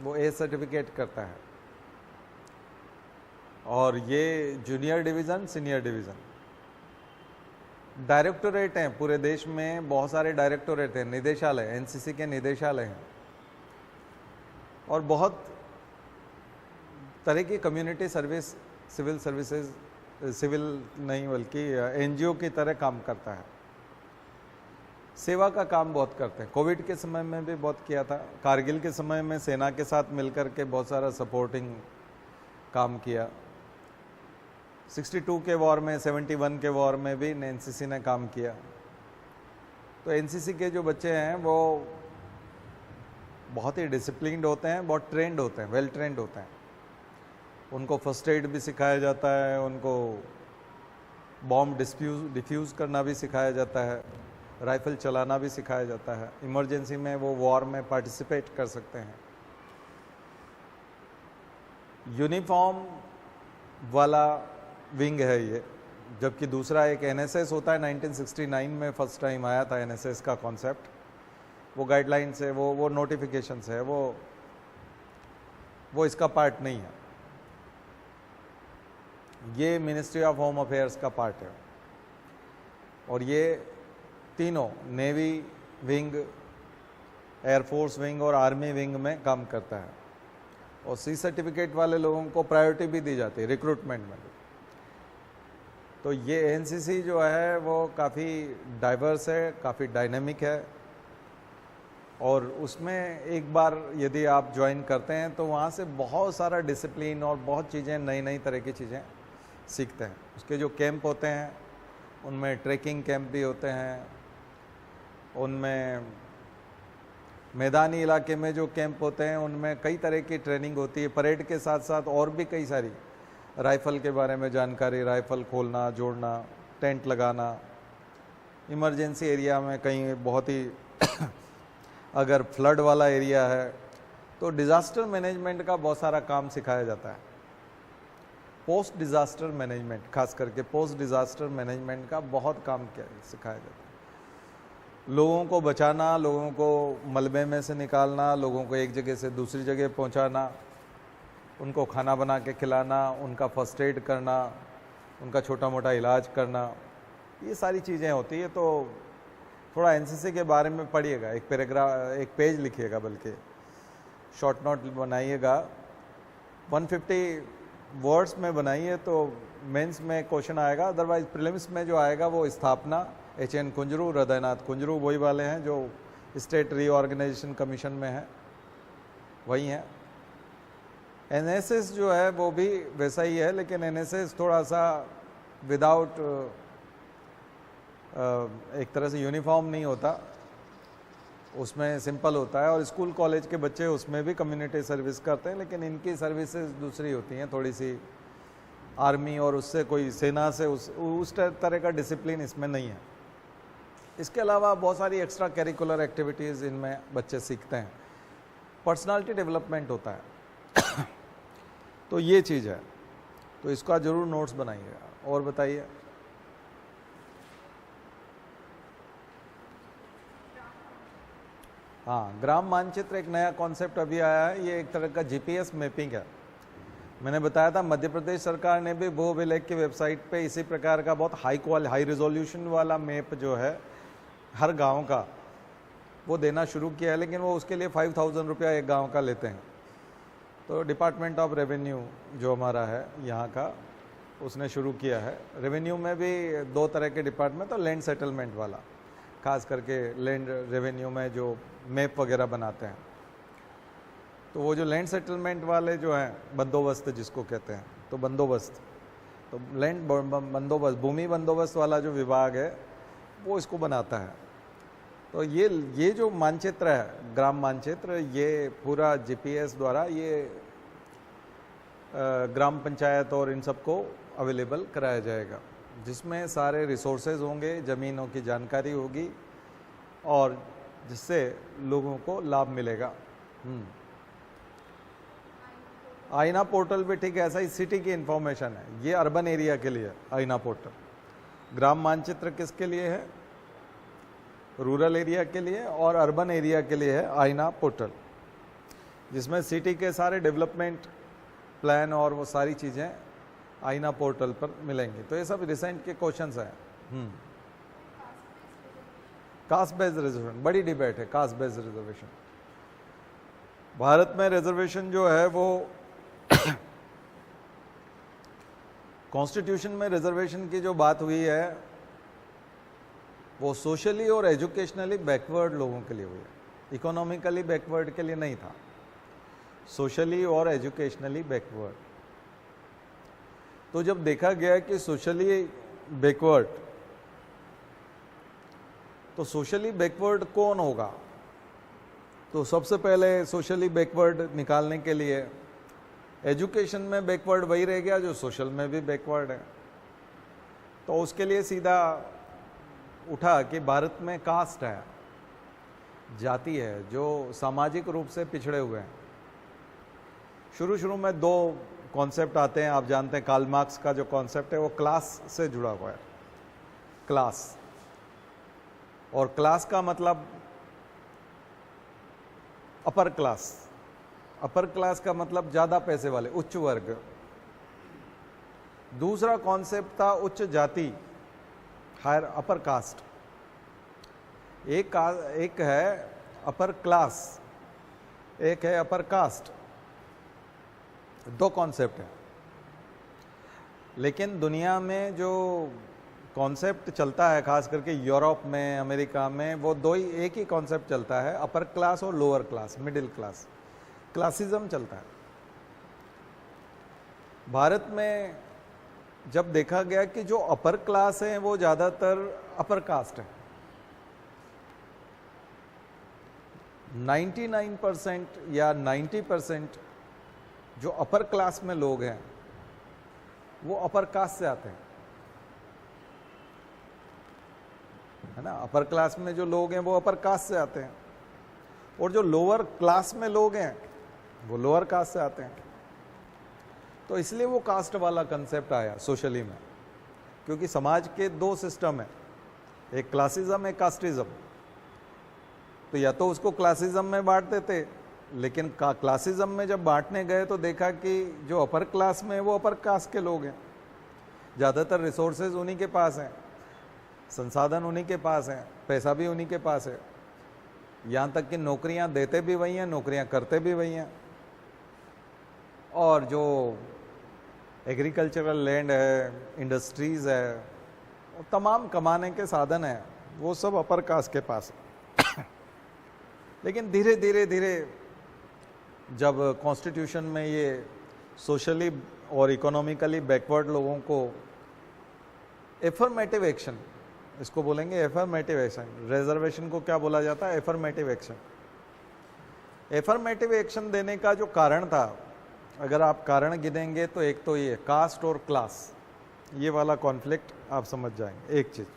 वो ए सर्टिफिकेट करता है। और ये junior division, senior division, directorate हैं पूरे देश में, बहुत सारे डायरेक्टोरेट हैं, निदेशालय, एनसीसी के निदेशालय हैं, और बहुत तरह की community service, civil services, civil नहीं बल्कि एनजीओ की तरह काम करता है। सेवा का काम बहुत करते हैं। कोविड के समय में भी बहुत किया था, कारगिल के समय में सेना के साथ मिलकर के बहुत सारा सपोर्टिंग काम किया। 62 के वॉर में, 71 के वॉर में भी एनसीसी ने काम किया। तो एनसीसी के जो बच्चे हैं वो बहुत ही डिसिप्लिन्ड होते हैं, बहुत ट्रेंड होते हैं, वेल ट्रेंड होते हैं। उनको फर्स्ट एड भी सिखाया जाता है, उनको बॉम्ब डिफ्यूज़ करना भी सिखाया जाता है, राइफल चलाना भी सिखाया जाता है। इमरजेंसी में वो वॉर में पार्टिसिपेट कर सकते हैं। यूनिफॉर्म वाला विंग है ये, जबकि दूसरा एक एनएसएस होता है। 1969 में फर्स्ट टाइम आया था एनएसएस का कॉन्सेप्ट। वो गाइडलाइंस है, वो नोटिफिकेशंस है, वो इसका पार्ट नहीं है। ये मिनिस्ट्री ऑफ होम अफेयर्स का पार्ट है। और ये तीनों, नेवी, विंग, एयरफोर्स विंग और आर्मी विंग में काम करता है। और सी सर्टिफिकेट वाले लोगों को प्रायोरिटी भी दी जाती है रिक्रूटमेंट में। तो ये एनसीसी जो है वो काफ़ी डाइवर्स है, काफ़ी डायनेमिक है, और उसमें एक बार यदि आप ज्वाइन करते हैं तो वहाँ से बहुत सारा डिसिप्लिन और बहुत चीज़ें, नई नई तरह की चीज़ें सीखते हैं। उसके जो कैंप होते हैं उनमें ट्रैकिंग कैंप भी होते हैं, उनमें मैदानी इलाके में जो कैंप होते हैं उनमें कई तरह की ट्रेनिंग होती है। परेड के साथ साथ और भी कई सारी, राइफ़ल के बारे में जानकारी, राइफ़ल खोलना, जोड़ना, टेंट लगाना, इमरजेंसी एरिया में कहीं बहुत ही अगर फ्लड वाला एरिया है तो डिज़ास्टर मैनेजमेंट का बहुत सारा काम सिखाया जाता है। पोस्ट डिज़ास्टर मैनेजमेंट, खास करके पोस्ट डिज़ास्टर मैनेजमेंट का बहुत काम सिखाया जाता है। लोगों को बचाना, लोगों को मलबे में से निकालना, लोगों को एक जगह से दूसरी जगह पहुंचाना, उनको खाना बना के खिलाना, उनका फर्स्ट एड करना, उनका छोटा मोटा इलाज करना, ये सारी चीज़ें होती है। तो थोड़ा एनसीसी के बारे में पढ़िएगा, एक पैराग्राफ, एक पेज लिखिएगा, बल्कि शॉर्ट नोट बनाइएगा, 150 वर्ड्स में बनाइए तो मेंस में क्वेश्चन आएगा। अदरवाइज प्रीलिम्स में जो आएगा वो स्थापना, HN कुंजरू, हृदयनाथ कुंजरू वही वाले हैं जो स्टेट रीऑर्गेनाइजेशन कमीशन में है, वही हैं। NSS जो है वो भी वैसा ही है, लेकिन NSS थोड़ा सा विदाउट एक तरह से यूनिफॉर्म नहीं होता, उसमें सिंपल होता है। और स्कूल कॉलेज के बच्चे उसमें भी कम्युनिटी सर्विस करते हैं, लेकिन इनकी सर्विसेज दूसरी होती हैं, थोड़ी सी आर्मी और उससे कोई सेना से उस तरह का डिसिप्लिन इसमें नहीं है। इसके अलावा बहुत सारी एक्स्ट्रा करिकुलर एक्टिविटीज़ इनमें बच्चे सीखते हैं, पर्सनालिटी डेवलपमेंट होता है। तो ये चीज़ है, तो इसका ज़रूर नोट्स बनाइएगा। और बताइए। हाँ, ग्राम मानचित्र एक नया कॉन्सेप्ट अभी आया है, ये एक तरह का जीपीएस मैपिंग है। मैंने बताया था मध्य प्रदेश सरकार ने भी भू अभिलेख की वेबसाइट पे इसी प्रकार का बहुत हाई रिजोल्यूशन वाला मैप जो है हर गांव का वो देना शुरू किया है, लेकिन वो उसके लिए 5000 रुपया एक गांव का लेते हैं। तो डिपार्टमेंट ऑफ रेवेन्यू जो हमारा है यहाँ का, उसने शुरू किया है। रेवेन्यू में भी दो तरह के डिपार्टमेंट, तो लैंड सेटलमेंट वाला, खास करके लैंड रेवेन्यू में जो मैप वगैरह बनाते हैं, तो वो जो लैंड सेटलमेंट वाले जो हैं, बंदोबस्त जिसको कहते हैं, तो बंदोबस्त, तो लैंड बंदोबस्त, भूमि बंदोबस्त वाला जो विभाग है वो इसको बनाता है। तो ये जो मानचित्र है, ग्राम मानचित्र, ये पूरा जीपीएस द्वारा ये ग्राम पंचायत और इन सबको अवेलेबल कराया जाएगा, जिसमें सारे रिसोर्सेज होंगे, ज़मीनों की जानकारी होगी, और जिससे लोगों को लाभ मिलेगा। आईना पोर्टल भी ठीक है, ऐसा ही सिटी की इंफॉर्मेशन है, ये अर्बन एरिया के लिए आईना पोर्टल। ग्राम मानचित्र किसके लिए है? रूरल एरिया के लिए, और अर्बन एरिया के लिए है आईना पोर्टल, जिसमें सिटी के सारे डेवलपमेंट प्लान और वो सारी चीज़ें आईना पोर्टल पर मिलेंगी। तो ये सब रिसेंट के क्वेश्चंस हैं। कास्ट बेस्ड रिजर्वेशन, बड़ी डिबेट है कास्ट बेस्ड रिजर्वेशन। भारत में रिजर्वेशन जो है वो कॉन्स्टिट्यूशन में रिजर्वेशन की जो बात हुई है वो सोशली और एजुकेशनली बैकवर्ड लोगों के लिए हुई है, इकोनॉमिकली बैकवर्ड के लिए नहीं था, सोशली और एजुकेशनली बैकवर्ड। तो जब देखा गया कि सोशली बैकवर्ड, तो सोशली बैकवर्ड कौन होगा? तो सबसे पहले सोशली बैकवर्ड निकालने के लिए एजुकेशन में बैकवर्ड वही रह गया जो सोशल में भी बैकवर्ड है। तो उसके लिए सीधा उठा कि भारत में कास्ट है, जाति है, जो सामाजिक रूप से पिछड़े हुए हैं। शुरू में दो कॉन्सेप्ट आते हैं, आप जानते हैं कार्ल मार्क्स का जो कॉन्सेप्ट है वो क्लास से जुड़ा हुआ है, क्लास। और क्लास का मतलब अपर क्लास, अपर क्लास का मतलब ज़्यादा पैसे वाले, उच्च वर्ग। दूसरा कॉन्सेप्ट था उच्च जाति, हायर अपर कास्ट। एक है अपर क्लास, एक है अपर कास्ट, दो कॉन्सेप्ट है। लेकिन दुनिया में जो कॉन्सेप्ट चलता है, खास करके यूरोप में, अमेरिका में, वो दो ही, एक ही कॉन्सेप्ट चलता है, अपर क्लास और lower class, middle class, classicism चलता है। भारत में जब देखा गया कि जो अपर क्लास है वो ज़्यादातर अपर कास्ट है, 99% या 90% जो अपर क्लास में लोग हैं वो अपर कास्ट से आते हैं, है ना। अपर क्लास में जो लोग हैं वो अपर कास्ट से आते हैं, और जो लोअर क्लास में लोग हैं वो लोअर कास्ट से आते हैं। तो इसलिए वो कास्ट वाला कंसेप्ट आया सोशली में, क्योंकि समाज के दो सिस्टम है, एक क्लासिज्म, एक कास्टिज्म। तो या तो उसको क्लासिज्म में बांट देते, लेकिन क्लासिज्म में जब बांटने गए तो देखा कि जो अपर क्लास में है वो अपर कास्ट के लोग हैं, ज़्यादातर रिसोर्सेज उन्हीं के पास हैं, संसाधन उन्हीं के पास हैं, पैसा भी उन्हीं के पास है, यहाँ तक कि नौकरियाँ देते भी वही हैं, नौकरियाँ करते भी वही हैं, और जो एग्रीकल्चरल लैंड है, इंडस्ट्रीज़ है, तमाम कमाने के साधन हैं, वो सब अपर कास्ट के पास है। लेकिन धीरे धीरे धीरे जब कॉन्स्टिट्यूशन में ये सोशली और इकोनॉमिकली बैकवर्ड लोगों को एफर्मेटिव एक्शन, इसको बोलेंगे एफर्मेटिव एक्शन, रिजर्वेशन को क्या बोला जाता है, एफर्मेटिव एक्शन। एफर्मेटिव एक्शन देने का जो कारण था, अगर आप कारण गिनेंगे तो एक तो ये कास्ट और क्लास, ये वाला कॉन्फ्लिक्ट आप समझ जाएंगे, एक चीज।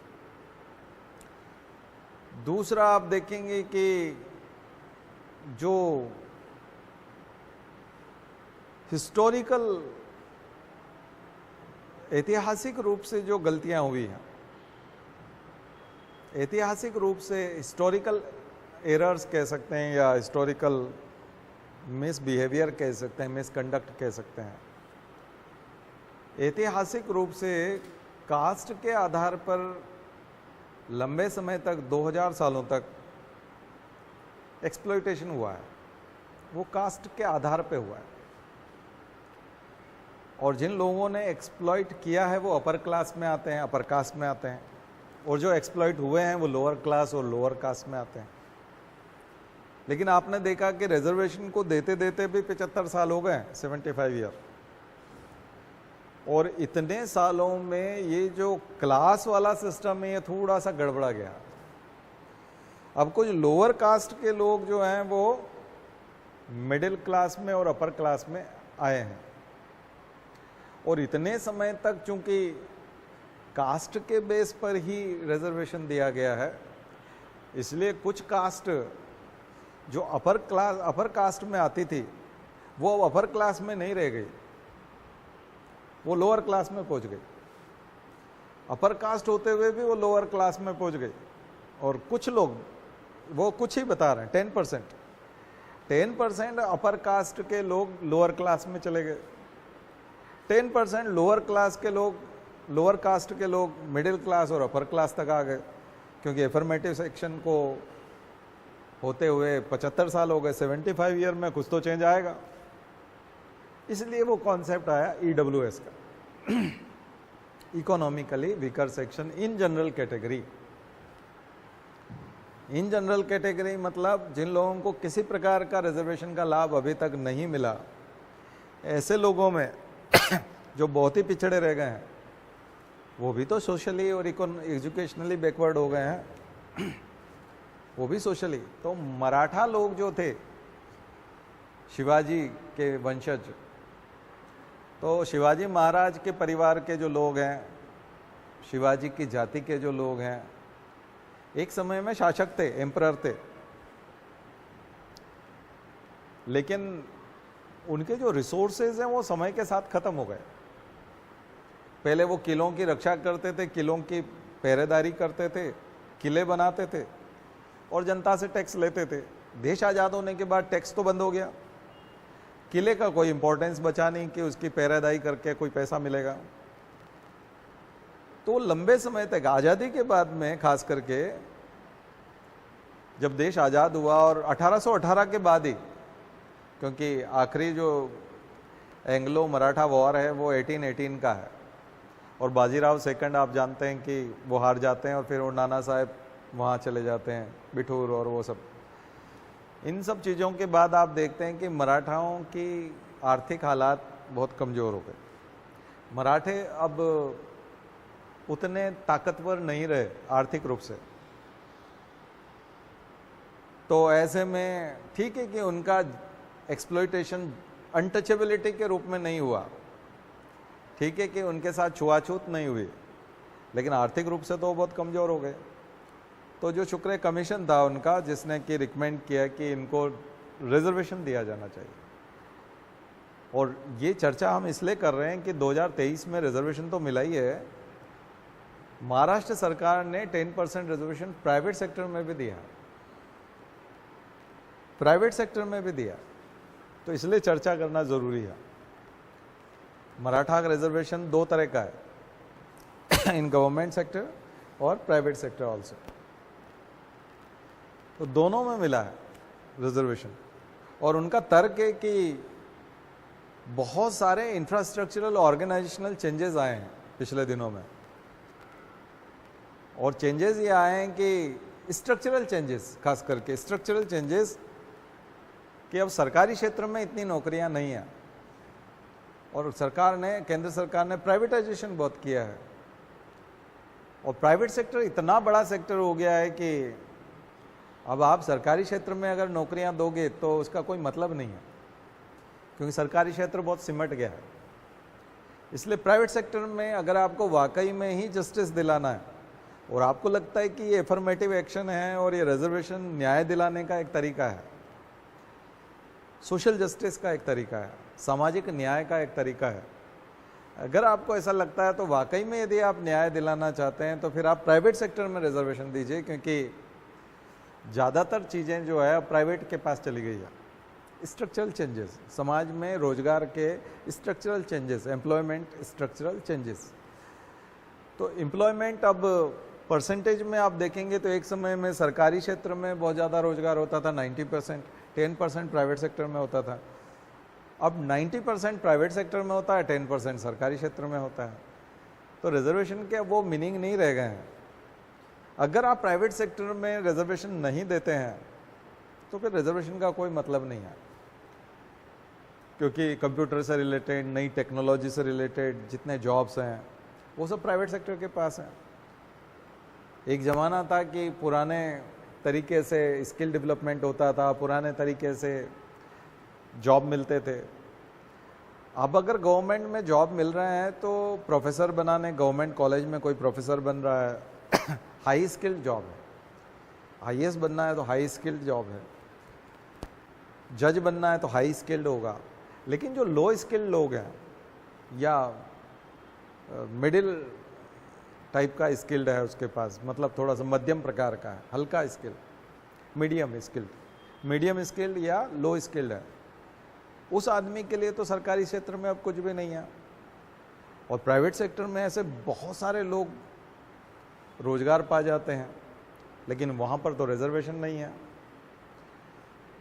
दूसरा आप देखेंगे कि जो हिस्टोरिकल, ऐतिहासिक रूप से जो गलतियां हुई हैं, ऐतिहासिक रूप से हिस्टोरिकल एरर्स कह सकते हैं, या हिस्टोरिकल मिसबिहेवियर कह सकते हैं, मिसकंडक्ट कह सकते हैं। ऐतिहासिक रूप से कास्ट के आधार पर लंबे समय तक, 2000 सालों तक एक्सप्लॉयटेशन हुआ है, वो कास्ट के आधार पे हुआ है। और जिन लोगों ने एक्सप्लॉइट किया है वो अपर क्लास में आते हैं, अपर कास्ट में आते हैं, और जो एक्सप्लॉइट हुए हैं वो लोअर क्लास और लोअर कास्ट में आते हैं। लेकिन आपने देखा कि रिजर्वेशन को देते देते भी 75 साल हो गए, 75 ईयर, और इतने सालों में ये जो क्लास वाला सिस्टम है ये थोड़ा सा गड़बड़ा गया। अब कुछ लोअर कास्ट के लोग जो हैं वो मिडिल क्लास में और अपर क्लास में आए हैं, और इतने समय तक चूंकि कास्ट के बेस पर ही रिजर्वेशन दिया गया है, इसलिए कुछ कास्ट जो अपर कास्ट में आती थी वो अब अपर क्लास में नहीं रह गई, वो लोअर क्लास में पहुंच गई। अपर कास्ट होते हुए भी वो लोअर क्लास में पहुंच गई। और कुछ लोग, वो कुछ ही बता रहे हैं, 10% अपर कास्ट के लोग लोअर क्लास में चले गए, 10% लोअर क्लास के लोग, लोअर कास्ट के लोग मिडिल क्लास और अपर क्लास तक आ गए, क्योंकि एफर्मेटिव सेक्शन को होते हुए 75 साल हो गए, 75 ईयर में कुछ तो चेंज आएगा। इसलिए वो कॉन्सेप्ट आया EWS का, economically weaker section in general category. In general category मतलब जिन लोगों को किसी प्रकार का रिजर्वेशन का लाभ अभी तक नहीं मिला, ऐसे लोगों में जो बहुत ही पिछड़े रह गए हैं, वो भी तो सोशली और एजुकेशनली बैकवर्ड हो गए हैं, वो भी सोशली। तो मराठा लोग जो थे, शिवाजी के वंशज, तो शिवाजी महाराज के परिवार के जो लोग हैं, शिवाजी की जाति के जो लोग हैं, एक समय में शासक थे, एम्परर थे, लेकिन उनके जो रिसोर्सेज हैं वो समय के साथ खत्म हो गए। पहले वो किलों की रक्षा करते थे, किलों की पहरेदारी करते थे, किले बनाते थे और जनता से टैक्स लेते थे। देश आज़ाद होने के बाद टैक्स तो बंद हो गया, किले का कोई इंपॉर्टेंस बचा नहीं कि उसकी पहरेदारी करके कोई पैसा मिलेगा। तो लंबे समय तक, आज़ादी के बाद में खास करके जब देश आज़ाद हुआ और 1818 के बाद ही, क्योंकि आखिरी जो एंग्लो मराठा वॉर है वो 1818 का है, और बाजीराव सेकंड आप जानते हैं कि वो हार जाते हैं और फिर वो नाना साहब वहाँ चले जाते हैं, बिठूर और वो सब। इन सब चीज़ों के बाद आप देखते हैं कि मराठाओं की आर्थिक हालात बहुत कमज़ोर हो गए। मराठे अब उतने ताकतवर नहीं रहे आर्थिक रूप से। तो ऐसे में ठीक है कि उनका एक्सप्लॉइटेशन अनटचेबिलिटी के रूप में नहीं हुआ, ठीक है कि उनके साथ छुआछूत नहीं हुई, लेकिन आर्थिक रूप से तो वो बहुत कमज़ोर हो गए। तो जो शुक्र कमीशन था उनका, जिसने कि रिकमेंड किया कि इनको रिजर्वेशन दिया जाना चाहिए, और ये चर्चा हम इसलिए कर रहे हैं कि 2023 में रिजर्वेशन तो मिला ही है, महाराष्ट्र सरकार ने 10% रिजर्वेशन प्राइवेट सेक्टर में भी दिया, प्राइवेट सेक्टर में भी दिया। तो इसलिए चर्चा करना ज़रूरी है। मराठा का रिजर्वेशन दो तरह का है, इन गवर्नमेंट सेक्टर और प्राइवेट सेक्टर ऑल्सो। तो दोनों में मिला है रिजर्वेशन, और उनका तर्क है कि बहुत सारे इंफ्रास्ट्रक्चरल ऑर्गेनाइजेशनल चेंजेस आए हैं पिछले दिनों में, और चेंजेस ये आए हैं कि स्ट्रक्चरल चेंजेस, खास करके स्ट्रक्चरल चेंजेस, कि अब सरकारी क्षेत्र में इतनी नौकरियां नहीं हैं, और सरकार ने, केंद्र सरकार ने प्राइवेटाइजेशन बहुत किया है, और प्राइवेट सेक्टर इतना बड़ा सेक्टर हो गया है कि अब आप सरकारी क्षेत्र में अगर नौकरियां दोगे तो उसका कोई मतलब नहीं है, क्योंकि सरकारी क्षेत्र बहुत सिमट गया है। इसलिए प्राइवेट सेक्टर में अगर आपको वाकई में ही जस्टिस दिलाना है, और आपको लगता है कि ये एफर्मेटिव एक्शन है और ये रिजर्वेशन न्याय दिलाने का एक तरीका है, सोशल जस्टिस का एक तरीका है, सामाजिक न्याय का एक तरीका है, अगर आपको ऐसा लगता है तो वाकई में यदि आप न्याय दिलाना चाहते हैं तो फिर आप प्राइवेट सेक्टर में रिजर्वेशन दीजिए, क्योंकि ज़्यादातर चीज़ें जो है प्राइवेट के पास चली गई है। स्ट्रक्चरल चेंजेस, समाज में रोजगार के structural changes, employment structural changes. तो एम्प्लॉयमेंट अब परसेंटेज में आप देखेंगे तो एक समय में सरकारी क्षेत्र में बहुत ज़्यादा रोजगार होता था, 90%, 10% प्राइवेट सेक्टर में होता था। अब 90% प्राइवेट सेक्टर में होता है, 10% सरकारी क्षेत्र में होता है। तो रिजर्वेशन के वो मीनिंग नहीं रह गए हैं। अगर आप प्राइवेट सेक्टर में रिजर्वेशन नहीं देते हैं तो फिर रिजर्वेशन का कोई मतलब नहीं है, क्योंकि कंप्यूटर से रिलेटेड, नई टेक्नोलॉजी से रिलेटेड जितने जॉब्स हैं वो सब प्राइवेट सेक्टर के पास हैं। एक ज़माना था कि पुराने तरीके से स्किल डेवलपमेंट होता था, पुराने तरीके से जॉब मिलते थे। अब अगर गवर्नमेंट में जॉब मिल रहे हैं तो प्रोफेसर बनाने, गवर्नमेंट कॉलेज में कोई प्रोफेसर बन रहा है, हाई स्किल्ड जॉब है। आईएएस बनना है तो हाई स्किल्ड जॉब है, जज बनना है तो हाई स्किल्ड होगा। लेकिन जो लो स्किल्ड लोग हैं या मिडिल टाइप का स्किल्ड है उसके पास, मतलब थोड़ा सा मध्यम प्रकार का है, हल्का स्किल्ड, मीडियम स्किल्ड या लो स्किल्ड है, उस आदमी के लिए तो सरकारी क्षेत्र में अब कुछ भी नहीं है। और प्राइवेट सेक्टर में ऐसे बहुत सारे लोग रोजगार पा जाते हैं, लेकिन वहाँ पर तो रिजर्वेशन नहीं है,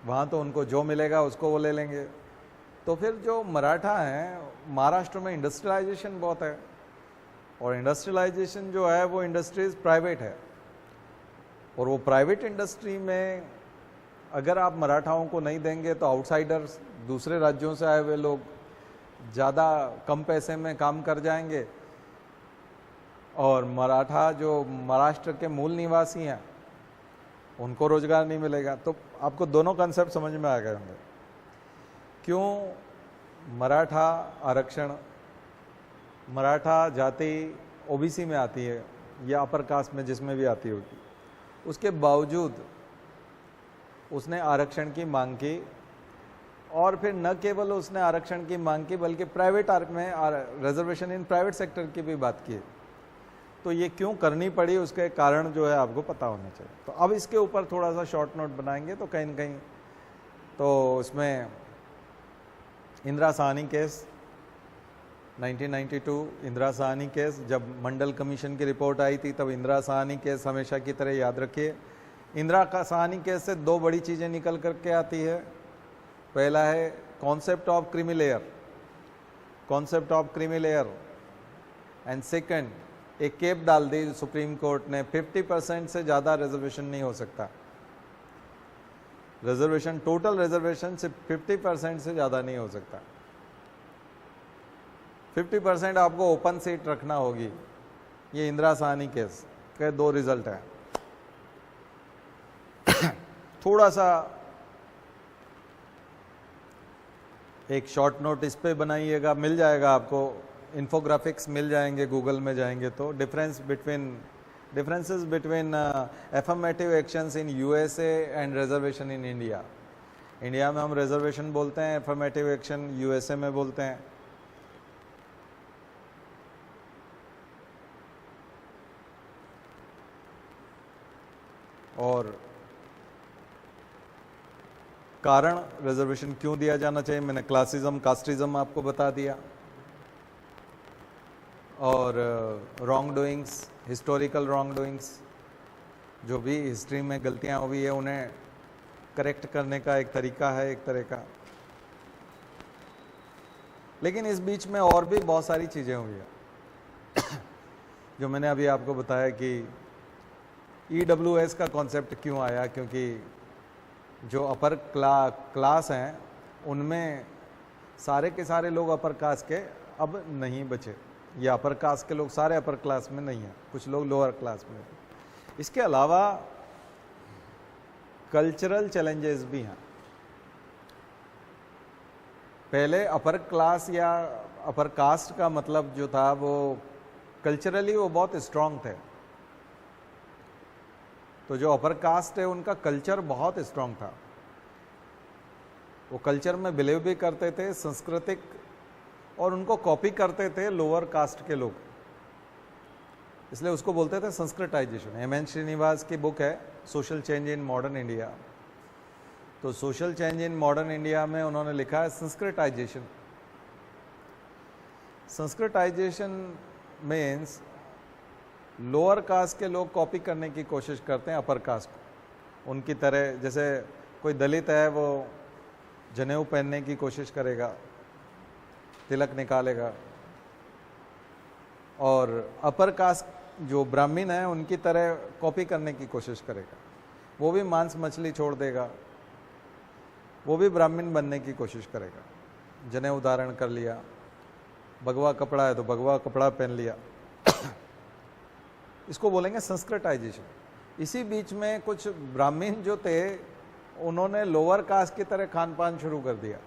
वहाँ तो उनको जो मिलेगा उसको वो ले लेंगे। तो फिर जो मराठा हैं, महाराष्ट्र में इंडस्ट्रियलाइजेशन बहुत है, और इंडस्ट्रियलाइजेशन जो है वो इंडस्ट्रीज प्राइवेट है, और वो प्राइवेट इंडस्ट्री में अगर आप मराठाओं को नहीं देंगे तो आउटसाइडर्स, दूसरे राज्यों से आए हुए लोग ज़्यादा कम पैसे में काम कर जाएंगे, और मराठा जो महाराष्ट्र के मूल निवासी हैं उनको रोजगार नहीं मिलेगा। तो आपको दोनों कंसेप्ट समझ में आ गए होंगे क्यों मराठा आरक्षण, मराठा जाति ओबीसी में आती है या अपर कास्ट में जिसमें भी आती होगी, उसके बावजूद उसने आरक्षण की मांग की, और फिर न केवल उसने आरक्षण की मांग की बल्कि प्राइवेट में रिजर्वेशन इन प्राइवेट सेक्टर की भी बात की। तो ये क्यों करनी पड़ी, उसके कारण जो है आपको पता होना चाहिए। तो अब इसके ऊपर थोड़ा सा शॉर्ट नोट बनाएंगे तो कहीं न कहीं तो इसमें इंदिरा साहनी केस 1992, इंदिरा साहनी केस, जब मंडल कमीशन की रिपोर्ट आई थी तब इंदिरा साहनी केस हमेशा की तरह याद रखिए इंदिरा का साहनी केस से दो बड़ी चीजें निकल करके आती है। पहला है concept of creamy layer, concept of creamy layer, and second एक केप डाल दी सुप्रीम कोर्ट ने, 50% से ज़्यादा रिजर्वेशन नहीं हो सकता। रिजर्वेशन, टोटल रिजर्वेशन से 50% से ज़्यादा नहीं हो सकता। 50% आपको ओपन सीट रखना होगी। ये इंदिरा साहनी केस के दो रिजल्ट हैं। थोड़ा सा एक शॉर्ट नोट इस पे बनाइएगा, मिल जाएगा आपको, इन्फोग्राफिक्स मिल जाएंगे गूगल में जाएंगे तो। Differences between affirmative actions in USA and reservation in India. India में हम रिजर्वेशन बोलते हैं, एफर्मेटिव एक्शन यूएसए में बोलते हैं। और कारण रिजर्वेशन क्यों दिया जाना चाहिए, मैंने क्लासिज्म कास्टिज्म आपको बता दिया। और wrong doings, historical wrong doings, जो भी हिस्ट्री में गलतियां हुई है उन्हें करेक्ट करने का एक तरीका है, एक तरह का। लेकिन इस बीच में और भी बहुत सारी चीज़ें हुई है जो मैंने अभी आपको बताया कि EWS का कॉन्सेप्ट क्यों आया, क्योंकि जो अपर क्लास हैं उनमें सारे के सारे लोग अपर कास्ट के अब नहीं बचे, या अपर कास्ट के लोग सारे अपर क्लास में नहीं हैं, कुछ लोग लोअर क्लास में। इसके अलावा कल्चरल चैलेंजेस भी हैं। पहले अपर क्लास या अपर कास्ट का मतलब जो था वो कल्चरली वो बहुत स्ट्रांग थे। तो जो अपर कास्ट है उनका कल्चर बहुत स्ट्रांग था, वो कल्चर में बिलीव भी करते थे, सांस्कृतिक, और उनको कॉपी करते थे लोअर कास्ट के लोग, इसलिए उसको बोलते थे संस्कृताइजेशन। M.N. श्रीनिवास की बुक है social change in modern India. तो social change in modern India में उन्होंने लिखा है sanskritisation. Sanskritisation means lower caste के लोग कॉपी करने की कोशिश करते हैं अपर कास्ट को, उनकी तरह। जैसे कोई दलित है वो जनेऊ पहनने की कोशिश करेगा, तिलक निकालेगा, और अपर कास्ट जो ब्राह्मण है उनकी तरह कॉपी करने की कोशिश करेगा। वो भी मांस मछली छोड़ देगा, वो भी ब्राह्मण बनने की कोशिश करेगा। जनेऊ धारण कर लिया, भगवा कपड़ा है तो भगवा कपड़ा पहन लिया इसको बोलेंगे संस्कृताइजेशन। इसी बीच में कुछ ब्राह्मण जो थे उन्होंने लोअर कास्ट की तरह खान पान शुरू कर दिया।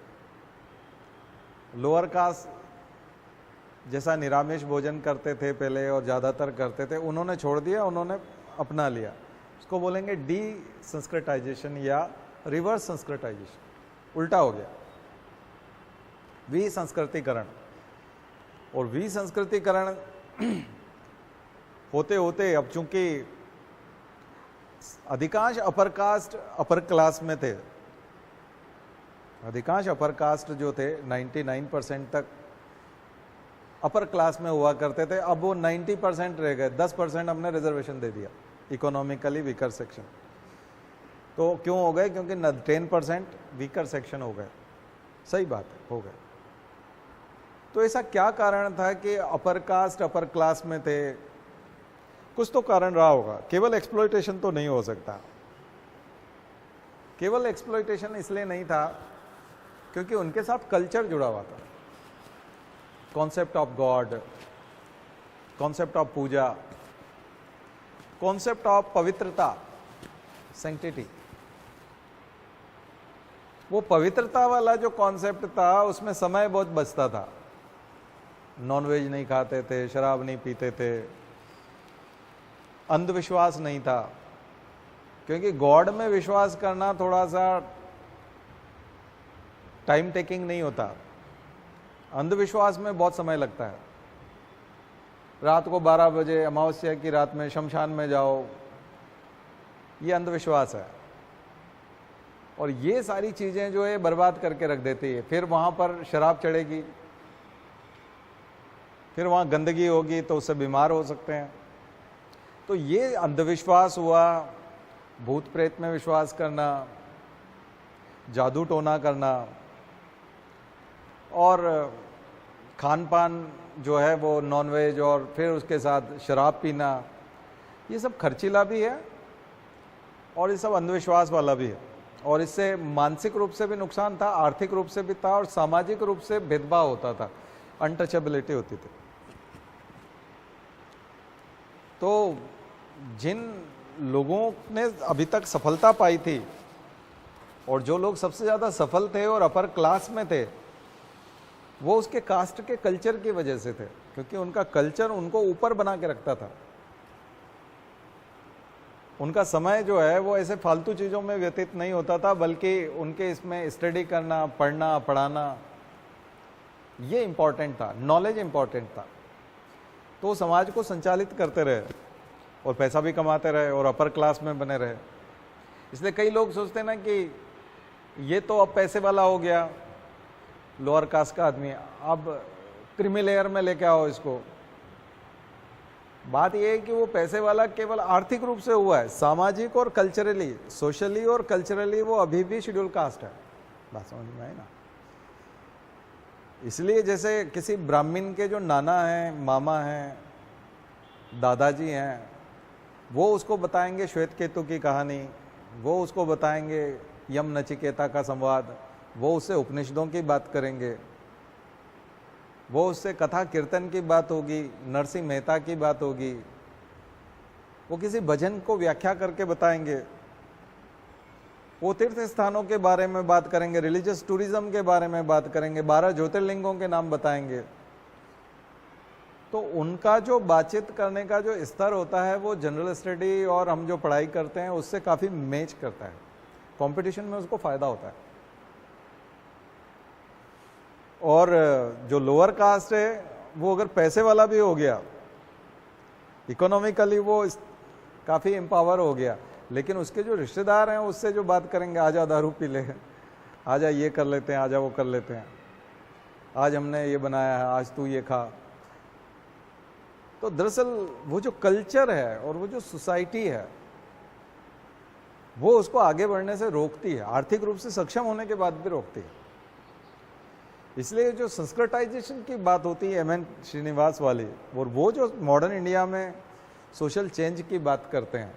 लोअर कास्ट जैसा निरामिष भोजन करते थे पहले और ज़्यादातर करते थे, उन्होंने छोड़ दिया, उन्होंने अपना लिया। उसको बोलेंगे डी संस्कृताइजेशन या रिवर्स संस्कृताइजेशन, उल्टा हो गया, विसंस्कृतिकरण। और विसंस्कृतिकरण होते होते अब चूंकि अधिकांश अपर कास्ट अपर क्लास में थे, अधिकांश अपर कास्ट जो थे 99% तक अपर क्लास में हुआ करते थे, अब वो 90% रह गए, 10% हमने रिजर्वेशन दे दिया इकोनॉमिकली वीकर सेक्शन। तो क्यों हो गए? क्योंकि 10% वीकर सेक्शन हो गए। सही बात है, हो गए। तो ऐसा क्या कारण था कि अपर कास्ट अपर क्लास में थे? कुछ तो कारण रहा होगा, केवल एक्सप्लॉयटेशन तो नहीं हो सकता। केवल एक्सप्लॉयटेशन इसलिए नहीं था क्योंकि उनके साथ कल्चर जुड़ा हुआ था, concept of God, concept of puja, concept of पवित्रता, सैंक्टिटी। वो पवित्रता वाला जो कॉन्सेप्ट था उसमें समय बहुत बचता था। नॉनवेज नहीं खाते थे, शराब नहीं पीते थे, अंधविश्वास नहीं था, क्योंकि गॉड में विश्वास करना थोड़ा सा टाइम टेकिंग नहीं होता। अंधविश्वास में बहुत समय लगता है। रात को 12 बजे अमावस्या की रात में शमशान में जाओ, ये अंधविश्वास है। और ये सारी चीजें जो है बर्बाद करके रख देती है। फिर वहां पर शराब चढ़ेगी, फिर वहां गंदगी होगी तो उससे बीमार हो सकते हैं। तो ये अंधविश्वास हुआ, भूत प्रेत में विश्वास करना, जादू टोना करना, और खान पान जो है वो नॉनवेज और फिर उसके साथ शराब पीना, ये सब खर्चीला भी है और ये सब अंधविश्वास वाला भी है। और इससे मानसिक रूप से भी नुकसान था, आर्थिक रूप से भी था, और सामाजिक रूप से भेदभाव होता था, अनटचेबिलिटी होती थी। तो जिन लोगों ने अभी तक सफलता पाई थी, और जो लोग सबसे ज़्यादा सफल थे और अपर क्लास में थे, वो उसके कास्ट के कल्चर की वजह से थे, क्योंकि उनका कल्चर उनको ऊपर बना के रखता था। उनका समय जो है वो ऐसे फालतू चीज़ों में व्यतीत नहीं होता था, बल्कि उनके इसमें स्टडी करना, पढ़ना, पढ़ाना, ये इम्पॉर्टेंट था, नॉलेज इम्पॉर्टेंट था। तो समाज को संचालित करते रहे और पैसा भी कमाते रहे और अपर क्लास में बने रहे। इसलिए कई लोग सोचते हैं ना कि ये तो अब पैसे वाला हो गया, लोअर कास्ट का आदमी, अब क्रीमी लेयर में लेके आओ इसको। बात यह है कि वो पैसे वाला केवल आर्थिक रूप से हुआ है, सामाजिक और कल्चरली, सोशली और कल्चरली वो अभी भी शेड्यूल कास्ट है। बात समझ में आई ना? इसलिए जैसे किसी ब्राह्मण के जो नाना हैं, मामा हैं, दादाजी हैं, वो उसको बताएंगे श्वेत केतु की कहानी, वो उसको बताएंगे यम नचिकेता का संवाद, वो उससे उपनिषदों की बात करेंगे, वो उससे कथा कीर्तन की बात होगी, नरसिंह मेहता की बात होगी, वो किसी भजन को व्याख्या करके बताएंगे, वो तीर्थ स्थानों के बारे में बात करेंगे, रिलीजियस टूरिज्म के बारे में बात करेंगे, 12 ज्योतिर्लिंगों के नाम बताएंगे। तो उनका जो बातचीत करने का जो स्तर होता है वो जनरल स्टडी और हम जो पढ़ाई करते हैं उससे काफ़ी मैच करता है, कंपटीशन में उसको फ़ायदा होता है। और जो लोअर कास्ट है वो अगर पैसे वाला भी हो गया, इकोनॉमिकली वो काफ़ी एम्पावर हो गया, लेकिन उसके जो रिश्तेदार हैं उससे जो बात करेंगे, आजा दारू पी ले, आजा ये कर लेते हैं, आजा वो कर लेते हैं, आज हमने ये बनाया है, आज तू ये खा। तो दरअसल वो जो कल्चर है और वो जो सोसाइटी है वो उसको आगे बढ़ने से रोकती है, आर्थिक रूप से सक्षम होने के बाद भी रोकती है। इसलिए जो संस्कृताइजेशन की बात होती है एम.एन. श्रीनिवास वाली, और वो जो मॉडर्न इंडिया में सोशल चेंज की बात करते हैं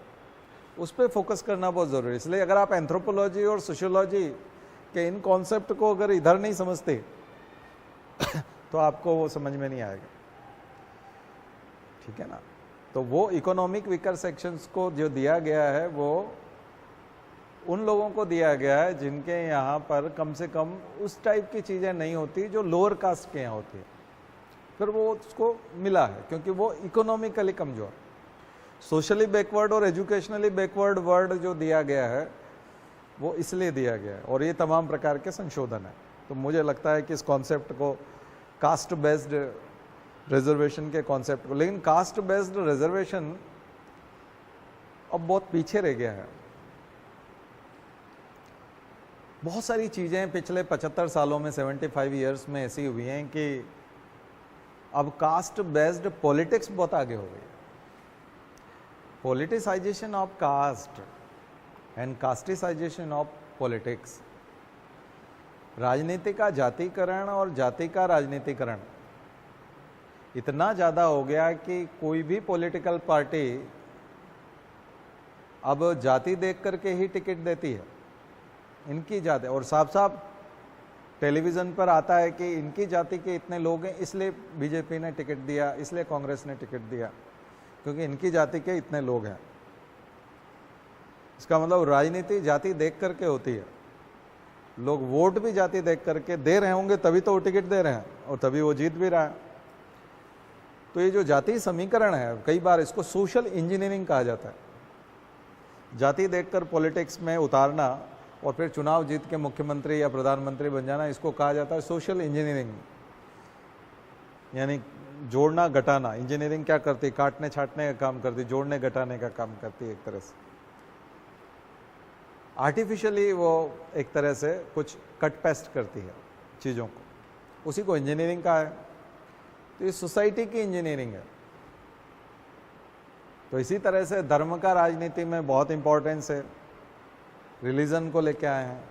उस पर फोकस करना बहुत ज़रूरी है। इसलिए अगर आप एंथ्रोपोलॉजी और सोशियोलॉजी के इन कॉन्सेप्ट को अगर इधर नहीं समझते तो आपको वो समझ में नहीं आएगा, ठीक है ना? तो वो इकोनॉमिक वीकर सेक्शंस को जो दिया गया है वो उन लोगों को दिया गया है जिनके यहाँ पर कम से कम उस टाइप की चीज़ें नहीं होती जो लोअर कास्ट के यहाँ होती है, फिर वो उसको मिला है क्योंकि वो इकोनॉमिकली कमज़ोर, सोशली बैकवर्ड और एजुकेशनली बैकवर्ड वर्ड जो दिया गया है वो इसलिए दिया गया है। और ये तमाम प्रकार के संशोधन है। तो मुझे लगता है कि इस कॉन्सेप्ट को, कास्ट बेस्ड रिजर्वेशन के कॉन्सेप्ट को, लेकिन कास्ट बेस्ड रिजर्वेशन अब बहुत पीछे रह गया है। बहुत सारी चीज़ें पिछले 75 सालों में, 75 ईयर्स में ऐसी हुई हैं कि अब कास्ट बेस्ड पॉलिटिक्स बहुत आगे हो गई। Politicisation of caste and casteisation of politics, राजनीति का जातिकरण और जाति का राजनीतिकरण इतना ज़्यादा हो गया कि कोई भी पॉलिटिकल पार्टी अब जाति देख करके ही टिकट देती है, इनकी जाति, और साफ साफ टेलीविज़न पर आता है कि इनकी जाति के इतने लोग हैं इसलिए बीजेपी ने टिकट दिया, इसलिए कांग्रेस ने टिकट दिया, क्योंकि इनकी जाति के इतने लोग हैं। इसका मतलब राजनीति जाति देख करके होती है। लोग वोट भी जाति देख करके दे रहे होंगे तभी तो वो टिकट दे रहे हैं और तभी वो जीत भी रहा है। तो ये जो जाति समीकरण है, कई बार इसको सोशल इंजीनियरिंग कहा जाता है। जाति देखकर पॉलिटिक्स में उतारना और फिर चुनाव जीत के मुख्यमंत्री या प्रधानमंत्री बन जाना, इसको कहा जाता है सोशल इंजीनियरिंग। यानी जोड़ना घटाना। इंजीनियरिंग क्या करती? काटने छाटने का काम करती, जोड़ने घटाने का काम करती है। एक तरह से आर्टिफिशियली वो एक तरह से कुछ कट पेस्ट करती है चीज़ों को, उसी को इंजीनियरिंग का है। तो ये सोसाइटी की इंजीनियरिंग है। तो इसी तरह से धर्म का राजनीति में बहुत इंपॉर्टेंस है, रिलीजन को लेके आए हैं।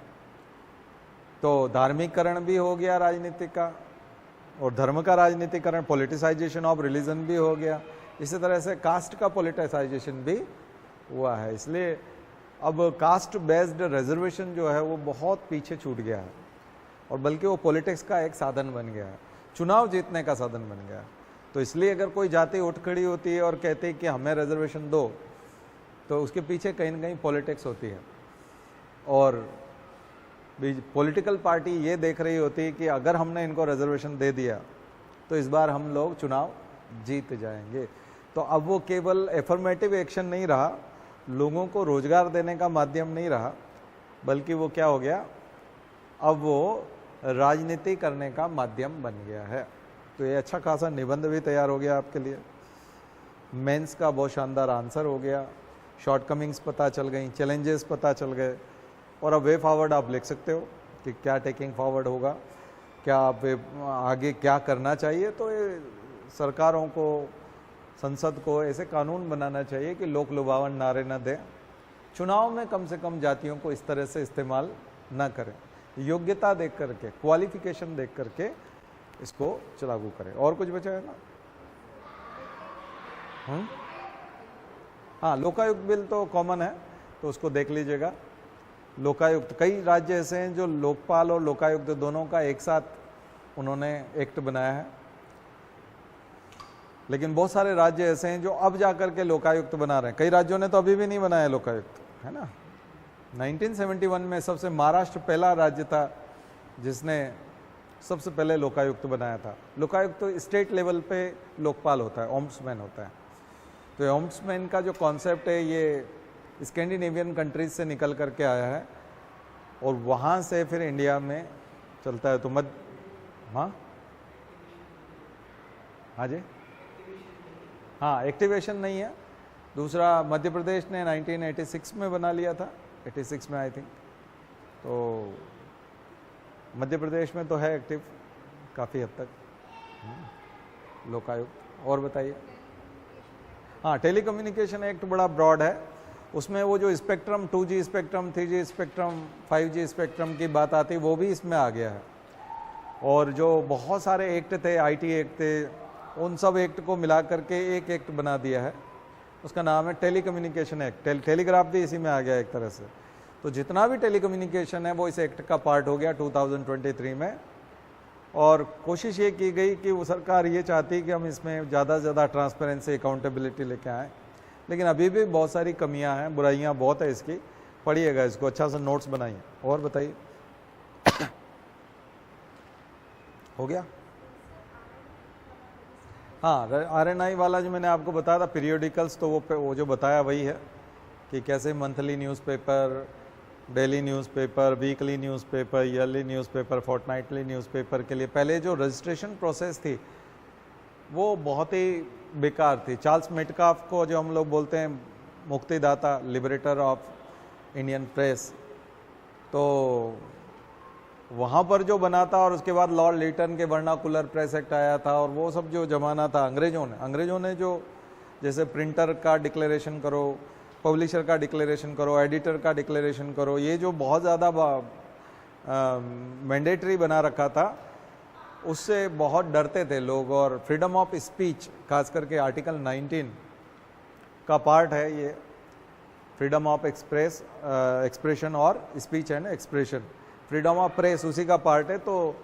तो धार्मिककरण भी हो गया राजनीति का, और धर्म का राजनीतिकरण, पॉलिटिसाइजेशन ऑफ रिलीजन भी हो गया। इसी तरह से कास्ट का पॉलिटिसाइजेशन भी हुआ है। इसलिए अब कास्ट बेस्ड रिजर्वेशन जो है वो बहुत पीछे छूट गया है, और बल्कि वो पॉलिटिक्स का एक साधन बन गया है, चुनाव जीतने का साधन बन गया है। तो इसलिए अगर कोई जाति उठ खड़ी होती है और कहती है कि हमें रिजर्वेशन दो, तो उसके पीछे कहीं ना कहीं पॉलिटिक्स होती है, और पॉलिटिकल पार्टी ये देख रही होती है कि अगर हमने इनको रिजर्वेशन दे दिया तो इस बार हम लोग चुनाव जीत जाएंगे। तो अब वो केवल एफर्मेटिव एक्शन नहीं रहा, लोगों को रोजगार देने का माध्यम नहीं रहा, बल्कि वो क्या हो गया, अब वो राजनीति करने का माध्यम बन गया है। तो ये अच्छा खासा निबंध भी तैयार हो गया आपके लिए, मेंस का बहुत शानदार आंसर हो गया, शॉर्टकमिंग्स पता चल गई, चैलेंजेस पता चल गए, और अब वे फॉरवर्ड आप लिख सकते हो कि क्या टेकिंग फॉरवर्ड होगा, क्या आप आगे क्या करना चाहिए। तो ये सरकारों को, संसद को ऐसे कानून बनाना चाहिए कि लोक लुभावन नारे न दें, चुनाव में कम से कम जातियों को इस तरह से इस्तेमाल न करें, योग्यता देख करके, क्वालिफिकेशन देख करके इसको लागू करें। और कुछ बचा है ना? हाँ, लोकायुक्त बिल तो कॉमन है, तो उसको देख लीजिएगा। लोकायुक्त, कई राज्य ऐसे हैं जो लोकपाल और लोकायुक्त दोनों का एक साथ उन्होंने एक्ट बनाया है, लेकिन बहुत सारे राज्य ऐसे हैं जो अब जाकर के लोकायुक्त बना रहे हैं। कई राज्यों ने तो अभी भी नहीं बनाया लोकायुक्त, है ना। 1971 में सबसे महाराष्ट्र पहला राज्य था जिसने सबसे पहले लोकायुक्त बनाया था। लोकायुक्त तो स्टेट लेवल पे लोकपाल होता है, ओम्बड्समैन होता है। तो ओम्बड्समैन का जो कॉन्सेप्ट है ये स्कैंडिनेवियन कंट्रीज से निकल करके आया है, और वहाँ से फिर इंडिया में चलता है। तो हाँ जी, हाँ, एक्टिवेशन नहीं है। दूसरा मध्य प्रदेश ने 1986 में बना लिया था, 86 में आई थिंक। तो मध्य प्रदेश में तो है एक्टिव काफ़ी हद तक लोकायुक्त। और बताइए। हाँ, टेलीकम्युनिकेशन एक्ट बड़ा ब्रॉड है, उसमें वो जो spectrum 2G spectrum, 3G spectrum, 5G spectrum की बात आती है, वो भी इसमें आ गया है। और जो बहुत सारे एक्ट थे, IT एक्ट थे, उन सब एक्ट को मिला करके एक एक्ट बना दिया है, उसका नाम है टेलीकम्युनिकेशन एक्ट। टेलीग्राफ भी इसी में आ गया एक तरह से। तो जितना भी टेलीकम्युनिकेशन है वो इस एक्ट का पार्ट हो गया 2023 में। और कोशिश ये की गई कि वो सरकार ये चाहती कि हम इसमें ज़्यादा से ज़्यादा ट्रांसपेरेंसी, अकाउंटेबिलिटी लेके आएँ, लेकिन अभी भी बहुत सारी कमियां हैं, बुराइयां बहुत है इसकी। पढ़िएगा इसको, अच्छा सा नोट्स बनाइए। और बताइए। हो गया? हाँ, RNI वाला जो मैंने आपको बताया था पीरियोडिकल्स, तो वो जो बताया वही है कि कैसे monthly newspaper, daily newspaper, weekly newspaper, yearly newspaper, fortnightly newspaper के लिए पहले जो रजिस्ट्रेशन प्रोसेस थी वो बहुत ही बेकार थी। चार्ल्स मेटकाफ को जो हम लोग बोलते हैं मुक्तिदाता, लिबरेटर ऑफ इंडियन प्रेस, तो वहाँ पर जो बना था, और उसके बाद लॉर्ड लीटन के वर्नाकुलर प्रेस एक्ट आया था, और वो सब जो जमाना था अंग्रेज़ों ने जो, जैसे प्रिंटर का डिक्लेरेशन करो, पब्लिशर का डिक्लेरेशन करो, एडिटर का डिक्लेरेशन करो, ये जो बहुत ज़्यादा मैंडेटरी बना रखा था, उससे बहुत डरते थे लोग। और फ्रीडम ऑफ स्पीच, खास करके आर्टिकल 19 का पार्ट है ये, फ्रीडम ऑफ एक्सप्रेशन और स्पीच है ना, एक्सप्रेशन, फ्रीडम ऑफ प्रेस उसी का पार्ट है। तो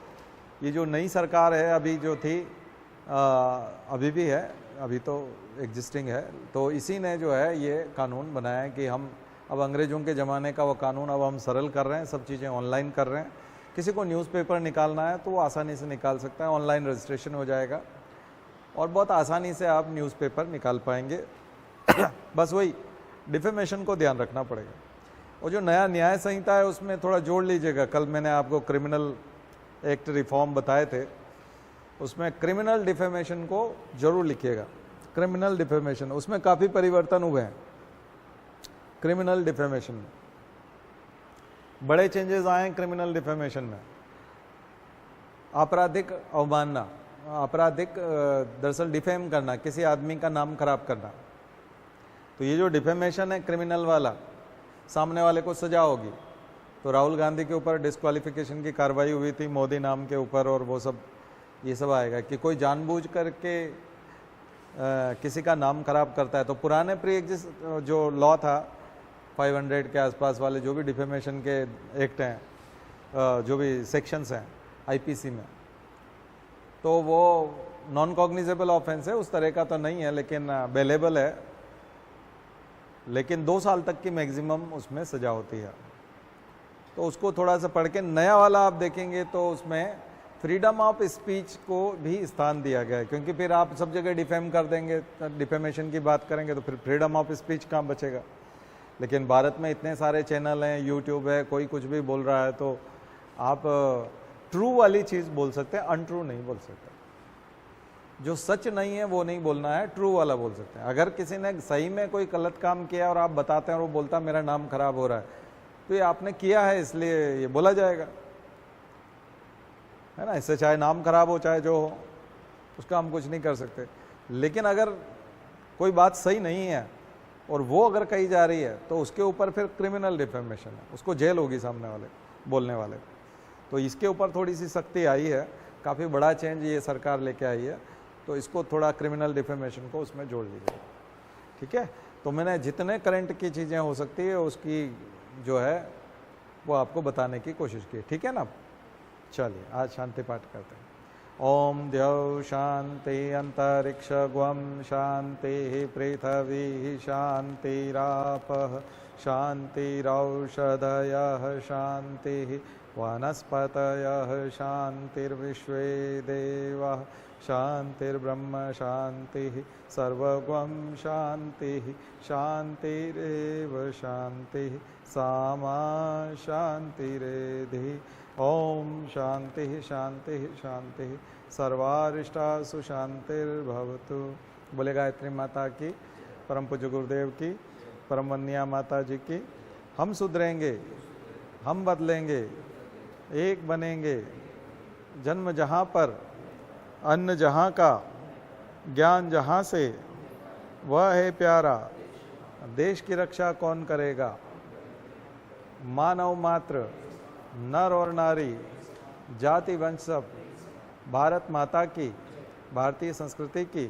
ये जो नई सरकार है अभी जो थी, अभी भी है, अभी तो एग्जिस्टिंग है, तो इसी ने जो है ये कानून बनाया है कि हम अब अंग्रेज़ों के ज़माने का वो कानून अब हम सरल कर रहे हैं, सब चीज़ें ऑनलाइन कर रहे हैं। किसी को न्यूज़पेपर निकालना है तो वो आसानी से निकाल सकता है, ऑनलाइन रजिस्ट्रेशन हो जाएगा और बहुत आसानी से आप न्यूज़पेपर निकाल पाएंगे। बस वही डिफेमेशन को ध्यान रखना पड़ेगा। और जो नया न्याय संहिता है उसमें थोड़ा जोड़ लीजिएगा। कल मैंने आपको क्रिमिनल एक्ट रिफॉर्म बताए थे, उसमें क्रिमिनल डिफेमेशन को जरूर लिखिएगा। क्रिमिनल डिफेमेशन, उसमें काफ़ी परिवर्तन हुए हैं। क्रिमिनल डिफेमेशन में बड़े चेंजेस आए हैं। क्रिमिनल डिफेमेशन में आपराधिक अवमानना, आपराधिक दरअसल डिफेम करना, किसी आदमी का नाम खराब करना, तो ये जो डिफेमेशन है क्रिमिनल वाला, सामने वाले को सजा होगी। तो राहुल गांधी के ऊपर डिस्क्वालिफिकेशन की कार्रवाई हुई थी मोदी नाम के ऊपर, और वो सब ये सब आएगा कि कोई जानबूझ करके किसी का नाम खराब करता है। तो पुराने प्री एग्जिस्ट जो लॉ था 500 के आसपास वाले जो भी डिफेमेशन के एक्ट हैं, जो भी सेक्शंस हैं आईपीसी में, तो वो नॉन कॉग्निजेबल ऑफेंस है, उस तरह का तो नहीं है लेकिन बेलेबल है, लेकिन 2 साल तक की मैक्सिमम उसमें सजा होती है। तो उसको थोड़ा सा पढ़ के नया वाला आप देखेंगे तो उसमें फ्रीडम ऑफ स्पीच को भी स्थान दिया गया है, क्योंकि फिर आप सब जगह डिफेम कर देंगे, डिफेमेशन की बात करेंगे तो फिर फ्रीडम ऑफ स्पीच कहाँ बचेगा। लेकिन भारत में इतने सारे चैनल हैं, यूट्यूब है, कोई कुछ भी बोल रहा है, तो आप ट्रू वाली चीज़ बोल सकते हैं, अनट्रू नहीं बोल सकते। जो सच नहीं है वो नहीं बोलना है, ट्रू वाला बोल सकते हैं। अगर किसी ने सही में कोई गलत काम किया और आप बताते हैं और वो बोलता है मेरा नाम खराब हो रहा है, तो ये आपने किया है इसलिए ये बोला जाएगा, है ना। इससे चाहे नाम खराब हो चाहे जो हो, उसका हम कुछ नहीं कर सकते। लेकिन अगर कोई बात सही नहीं है और वो अगर कही जा रही है तो उसके ऊपर फिर क्रिमिनल डिफेमेशन है, उसको जेल होगी सामने वाले बोलने वाले। तो इसके ऊपर थोड़ी सी सख्ती आई है, काफ़ी बड़ा चेंज ये सरकार लेके आई है, तो इसको थोड़ा क्रिमिनल डिफेमेशन को उसमें जोड़ लीजिए, ठीक है। तो मैंने जितने करंट की चीज़ें हो सकती है उसकी जो है वो आपको बताने की कोशिश की, ठीक है ना। चलिए आज शांति पाठ करते हैं। ओम द्यौ शांति अंतरिक्ष ग्वम शांति पृथ्वी शांतिरापः शांतिरौषधयः शांति वनस्पतयः शांतिर्विश्वे देवाः शांतिर्ब्रह्म शांति सर्वगम शांति शांतिरेव शांति सामा शांतिरेधि। ओम शांति शांति शांति सर्वारिष्टासु शांतिर्भवतु। बोले गायत्री माता की, परम पूज्य गुरुदेव की, परम वंदनीय माता जी की। हम सुधरेंगे, हम बदलेंगे, एक बनेंगे। जन्म जहाँ पर, अन्न जहाँ का, ज्ञान जहाँ से, वह है प्यारा। देश की रक्षा कौन करेगा। मानव मात्र, नर और नारी, जाति वंश सब भारत माता की, भारतीय संस्कृति की